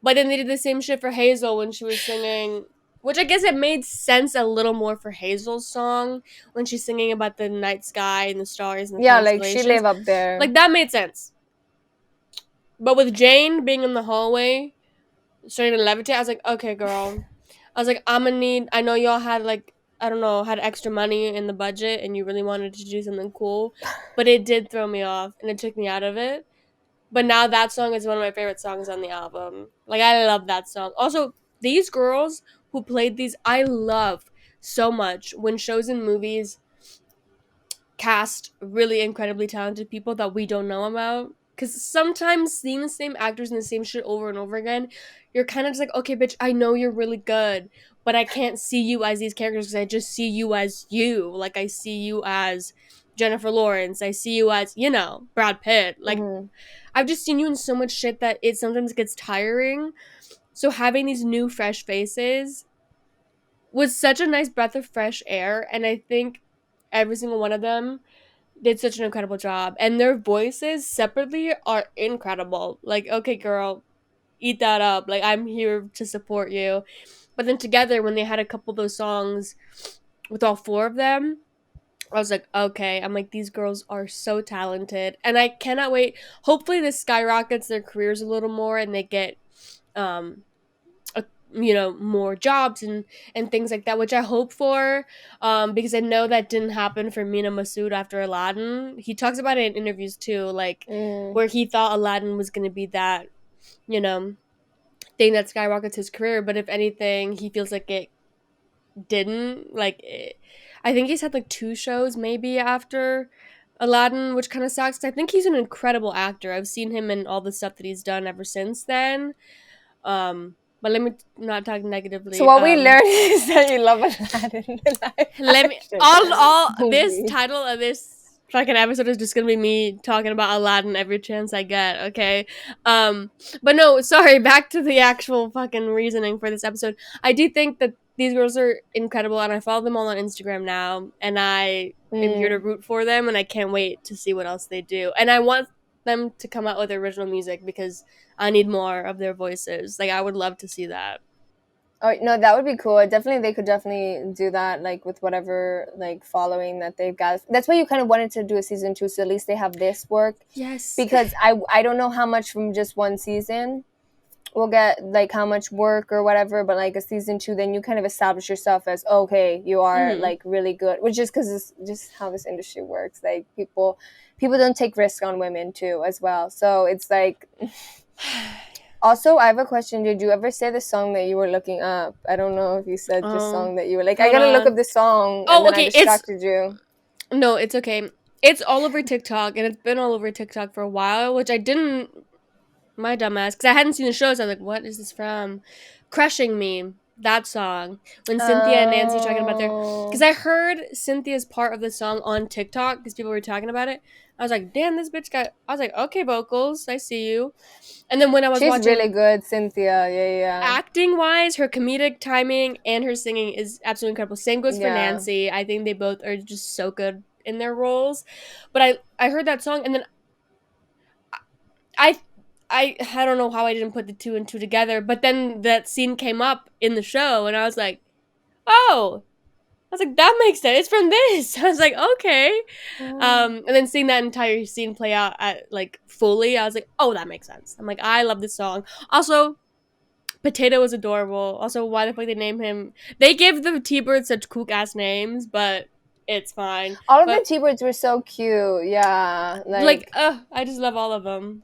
But then they did the same shit for Hazel when she was singing, which I guess it made sense a little more for Hazel's song when she's singing about the night sky and the stars and the Yeah, like she constellations. live up there. Like, that made sense. But with Jane being in the hallway, starting to levitate, I was like, okay, girl. I was like, I'm gonna need. I know y'all had like, I don't know, had extra money in the budget and you really wanted to do something cool, but it did throw me off and it took me out of it. But now that song is one of my favorite songs on the album. Like, I love that song. Also, these girls who played these, I love so much when shows and movies cast really incredibly talented people that we don't know about. Because sometimes seeing the same actors in the same shit over and over again, you're kind of just like, okay, bitch, I know you're really good, but I can't see you as these characters because I just see you as you. Like, I see you as Jennifer Lawrence. I see you as, Brad Pitt. Like, Hmm. I've just seen you in so much shit that it sometimes gets tiring. So having these new, fresh faces was such a nice breath of fresh air. And I think every single one of them did such an incredible job, and their voices separately are incredible. Like, okay, girl, eat that up. Like, I'm here to support you. But then together, when they had a couple of those songs with all four of them, I was like, okay. I'm like, these girls are so talented, and I cannot wait. Hopefully, this skyrockets their careers a little more, and they get um a, more jobs and things like that, which I hope for, because I know that didn't happen for Mina Masood after Aladdin. He talks about it in interviews too, like Mm. where he thought Aladdin was going to be that, you know thing that skyrockets his career, but if anything he feels like it didn't. I think he's had like two shows maybe after Aladdin, which kind of sucks. I think he's an incredible actor. I've seen him in all the stuff that he's done ever since then. But let me not talk So negatively. what we learned is that you love Aladdin, the live Let me action all this movie. title of this fucking episode is just gonna be me talking about Aladdin every chance I get, okay? But no, sorry, back to the actual fucking reasoning for this episode. I do think that these girls are incredible and I follow them all on Instagram now and I am here to Mm. root for them and I can't wait to see what else they do. And I want them to come out with original music because I need more of their voices. Like, I would love to see that. Oh no, that would be cool. Definitely, they could definitely do that, like with whatever like following that they've got. That's why you kind of wanted to do a season two, so at least they have this work. Yes. Because I don't know how much from just one season we'll get, like how much work or whatever, but like a season two, then you kind of establish yourself as, okay, you are Mm-hmm. like really good, which is because it's just how this industry works. Like people don't take risks on women too as well, so it's like. Also, I have a question. Did you ever say the song that you were looking up? I don't know if you said the um, song that you were like, I Hold gotta look on. up this song, and Oh, then I okay. It's distracted you. No, it's okay. It's all over TikTok, and it's been all over TikTok for a while, which I didn't. My dumbass, because I hadn't seen the show, so I was like, "What is this from?" Crushing Me. that song when Cynthia and Nancy talking about their, because Oh, I heard Cynthia's part of the song on TikTok because people were talking about it. I was like, damn, this bitch got. I was like, okay, vocals, I see you. And then when I was she's really watching good, Cynthia. Yeah, acting wise, her comedic timing and her singing is absolutely incredible. Same goes for yeah, Nancy. I think they both are just so good in their roles. But I heard that song and then I I don't know how I didn't put the two and two together, but then that scene came up in the show and I was like, "Oh, I was like, that makes sense. It's from this." I was like, okay. yeah. And then seeing that entire scene play out at like fully, I was like, oh, that makes sense. I'm like, I love this song. Also, Potato is adorable. Also, why the fuck they name him? They give the T-Birds such kook ass names, but it's fine. All of the But T-birds were so cute. Yeah, like, like I just love all of them.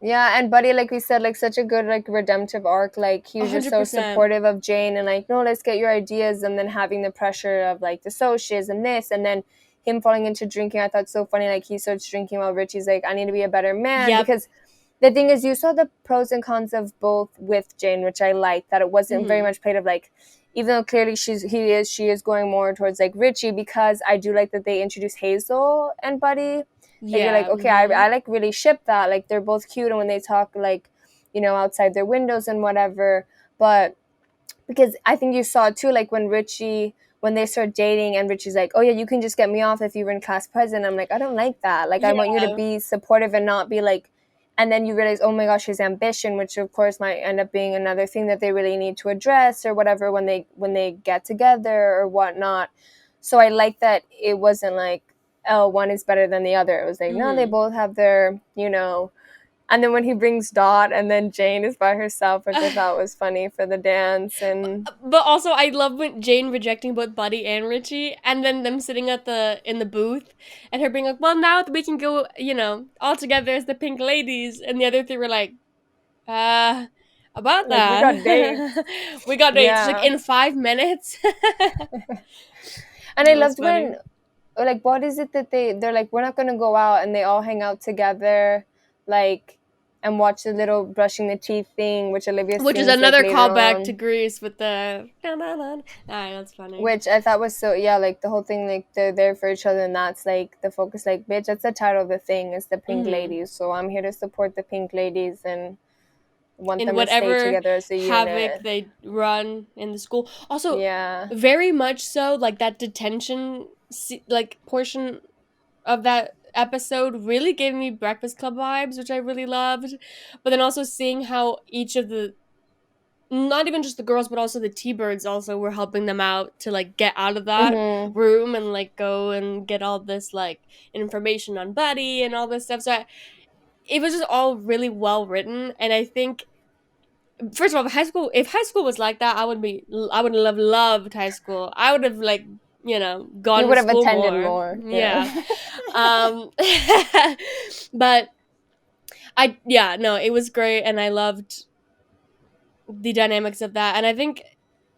yeah, and Buddy, like we said, like such a good like redemptive arc. Like he A was just hundred so percent. supportive of Jane and like, no, let's get your ideas, and then having the pressure of like the socials and this, and then him falling into drinking. I thought so funny. Like he starts drinking while Richie's like, I need to be a better man Yep. because the thing is, you saw the pros and cons of both with Jane, which I liked. That it wasn't very Mm-hmm. much played of like, even though clearly she is going more towards like Richie because I do like that they introduced Hazel and Buddy that you're like, Yeah. okay, Mm-hmm. I like really ship that. Like they're both cute, and when they talk, like, you know, outside their windows and whatever. But because I think you saw it too, like when they start dating and Richie's like, oh yeah, you can just get me off if you were in class president. I'm like, I don't like that. Like I want you to Yeah. be supportive and not be like. And then you realize, oh my gosh, his ambition, which of course might end up being another thing that they really need to address or whatever when they get together or whatnot. So I like that it wasn't like, oh, one is better than the other. It was like, no, they Mm-hmm. both have their, you know. And then when he brings Dot and then Jane is by herself, which I thought was funny for the dance. And But also, I love when Jane rejecting both Buddy and Richie, and then them sitting at the in the booth, and her being like, "Well, now we can go, all together as the Pink Ladies," and the other three were like, "Uh, about like, we got dates. that, we got dates." She's like, Yeah. in 5 minutes. And I That was loved funny. when, like, what is it that they're like, we're not going to go out, and they all hang out together, like, and watch the little brushing the teeth thing, which Olivia Which is sings, like, another later callback to on. Grease with the. Alright, that's funny. Which I thought was so, yeah, like the whole thing, like they're there for each other, and that's like the focus. Like, bitch, that's the title of the thing, is the Pink Mm-hmm. Ladies. So I'm here to support the Pink Ladies and want In them to stay whatever together as a havoc unit. they run in the school. Also, Yeah. very much so, like that detention, like portion of that episode really gave me Breakfast Club vibes, which I really loved. But then also seeing how each of the, not even just the girls, but also the T-Birds also were helping them out to like get out of that Mm-hmm. room and like go and get all this like information on Buddy and all this stuff. So it was just all really well written, and I think first of all, if high school was like that, I would have loved high school. I would have like, gone You to would have school attended more. more. Yeah. Yeah. Um but yeah, no, it was great and I loved the dynamics of that. And I think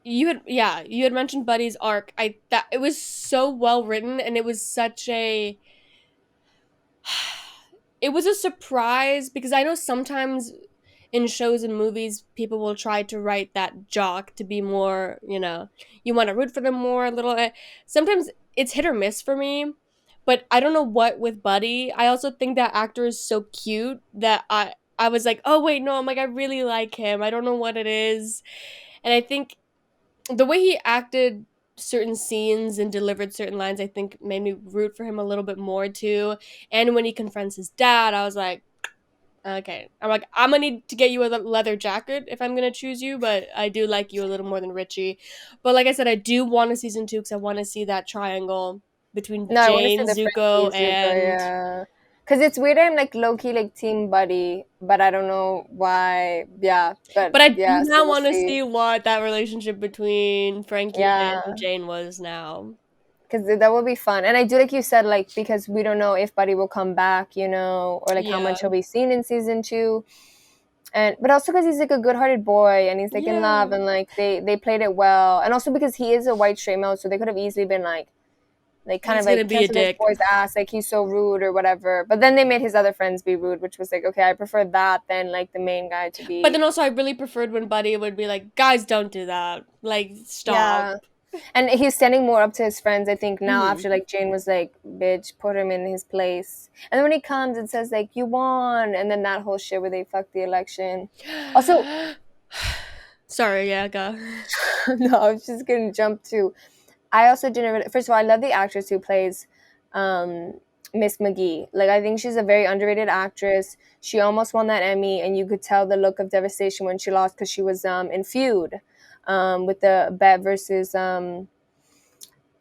you had mentioned Buddy's arc. I that it was so well written and it was such a it was a surprise because I know sometimes in shows and movies people will try to write that jock to be more, you want to root for them more a little. Sometimes it's hit or miss for me, but I don't know what with Buddy. I also think that actor is so cute that I was like, oh wait, no, I'm like, I really like him. I don't know what it is. And I think the way he acted certain scenes and delivered certain lines, I think made me root for him a little bit more too. And when he confronts his dad, I was like, okay. I'm like, I'm gonna need to get you a leather jacket if I'm gonna choose you, but I do like you a little more than Richie. But like I said, I do want a season two because I want to see that triangle between No, I want to Jane, see the Zuko, Frankie Zuko, and yeah. Because it's weird I'm like low key like team buddy, but I don't know why. Yeah, but but I do yeah, so now we'll want to see. see what that relationship between Frankie and Yeah, Jane was now. because that will be fun. And I do like you said, like because we don't know if Buddy will come back, you know, or like how Yeah. much he'll be seen in season two. And but also because he's like a good-hearted boy and he's like in Yeah. love and like they played it well. And also because he is a white straight male, so they could have easily been like, like kind of He's gonna like be a cancel this dick. boy's ass, like he's so rude or whatever. But then they made his other friends be rude, which was like, okay, I prefer that than like the main guy to But then be. also, I really preferred when Buddy would be like, "Guys, don't do that. Like, stop." Yeah. And he's standing more up to his friends, I think, now Mm-hmm. after like Jane was like, bitch, put him in his place. And then when he comes and says like, you won, and then that whole shit where they fucked the election. Also, Sorry, yeah, go. no, I was just gonna jump to. I also didn't really. First of all, I love the actress who plays um, Miss McGee. Like, I think she's a very underrated actress. She almost won that Emmy, and you could tell the look of devastation when she lost because she was in feud with the Bet versus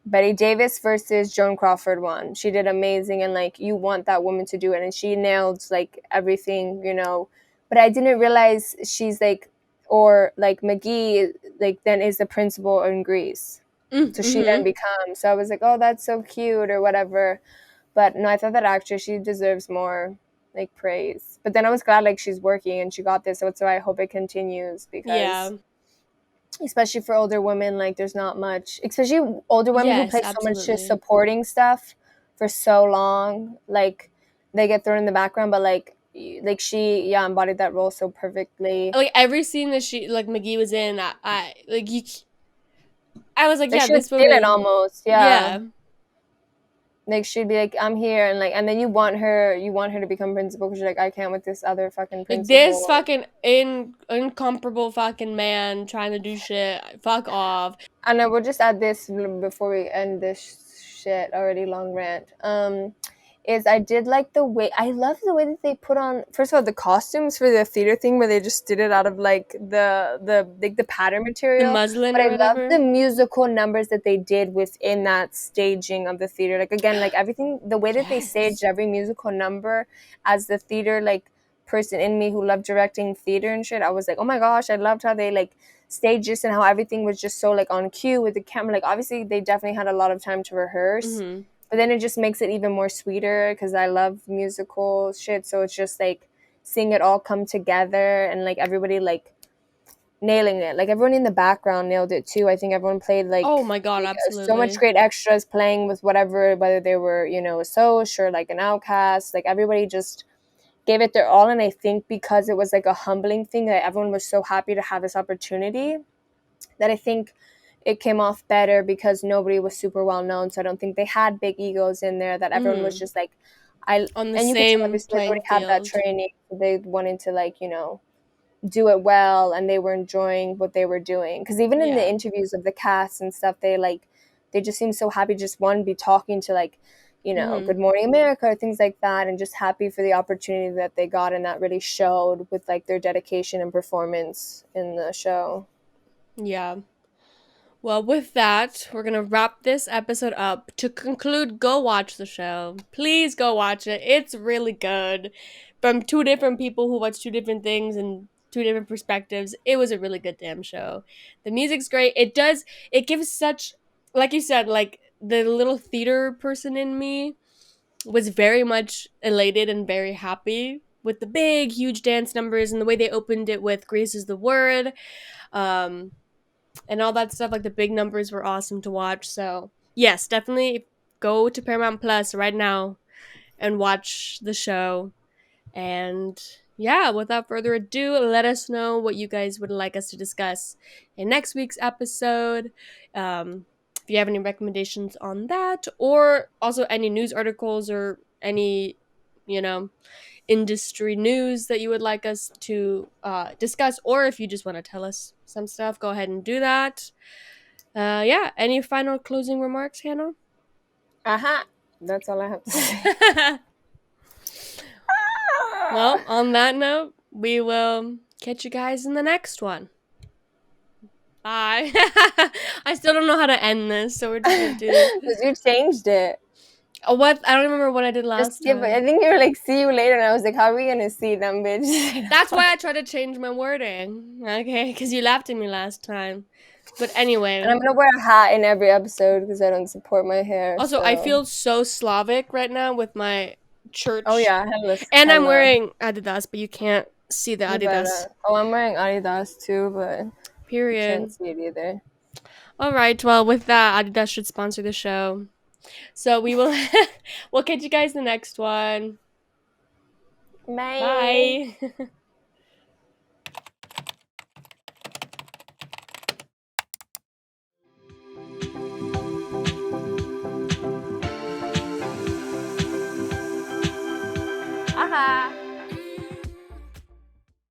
Betty Davis versus Joan Crawford one. She did amazing, and like you want that woman to do it, and she nailed like everything, you know. But I didn't realize she's like, or like McGee, like then is the principal in Greece, so she then Mm-hmm. becomes. So I was like, oh, that's so cute or whatever. But no, I thought that actress, she deserves more like praise. But then I was glad like she's working and she got this, so I hope it continues because Yeah. especially for older women, like there's not much, especially older women who Yes, play so much just absolutely. supporting stuff for so long, like they get thrown in the background, but like she, yeah, embodied that role so perfectly. Like every scene that like McGee was in, I like I was like, Like yeah, she would this steal it woman, almost, yeah. yeah, Like she'd be like, I'm here, and like, and then you want her to become principal because you're like, I can't with this other fucking like this principal. fucking incomparable fucking man trying to do shit. Fuck off. And I will just add this before we end this shit already long rant. Is I did like the way, I love the way that they put on, first of all, the costumes for the theater thing where they just did it out of like the pattern The material. muslin But or I love whatever. the musical numbers that they did within that staging of the theater. Like again, like everything, the way that they staged Yes. every musical number, as the theater like person in me who loved directing theater and shit, I was like, oh my gosh, I loved how they like stages and how everything was just so like on cue with the camera. Like obviously they definitely had a lot of time to rehearse, Mm-hmm. but then it just makes it even more sweeter because I love musical shit. So it's just like seeing it all come together and like everybody like nailing it. Like everyone in the background nailed it too. I think everyone played Oh my god, like so much absolutely. great extras playing with whatever, whether they were, you know, a Soch or like an outcast. Like everybody just gave it their all. And I think because it was like a humbling thing that everyone was so happy to have this opportunity, that I think it came off better because nobody was super well known. So I don't think they had big egos in there. That everyone was Mm-hmm. just like, I, On the and you could tell same obviously everybody playing had that field. training. So they wanted to like, you know, do it well, and they were enjoying what they were doing. Because even in the Yeah. interviews of the cast and stuff, they just seemed so happy. Just one be talking to like, you know, Mm-hmm. Good Morning America or things like that, and just happy for the opportunity that they got, and that really showed with like their dedication and performance in the show. Yeah. Well, with that, we're going to wrap this episode up. To conclude, go watch the show. Please go watch it. It's really good. From two different people who watch two different things and two different perspectives, it was a really good damn show. The music's great. It gives such, like you said, like the little theater person in me was very much elated and very happy with the big, huge dance numbers and the way they opened it with Grace is the Word. Um, and all that stuff. Like the big numbers were awesome to watch. So yes, definitely go to Paramount Plus right now and watch the show. And yeah, without further ado, let us know what you guys would like us to discuss in next week's episode. If you have any recommendations on that, or also any news articles or any, you know, industry news that you would like us to discuss, or if you just want to tell us some stuff, go ahead and do that. Yeah. Any final closing remarks, Hannah? Aha, that's all I have to say. Well, on that note, we will catch you guys in the next one. Bye. I still don't know how to end this, so we're just gonna do. Because you changed it. What? I don't remember what I did Just last give. I time. think you were like, "See you later," and I was like, "How are we gonna see them, bitch?" That's why I tried to change my wording. Okay, because you laughed at me last time. But anyway, And I'm gonna wear a hat in every episode because I don't support my hair. also, I So, feel so Slavic right now with my oh church, yeah, hella, and I'm hella. wearing Adidas, but you can't see the You Adidas. better. Oh, I'm wearing Adidas too, but you can't Period. see it either. All right. Well, with that, Adidas should sponsor the show. So we will we'll catch you guys in the next one. Bye. Bye. Aha.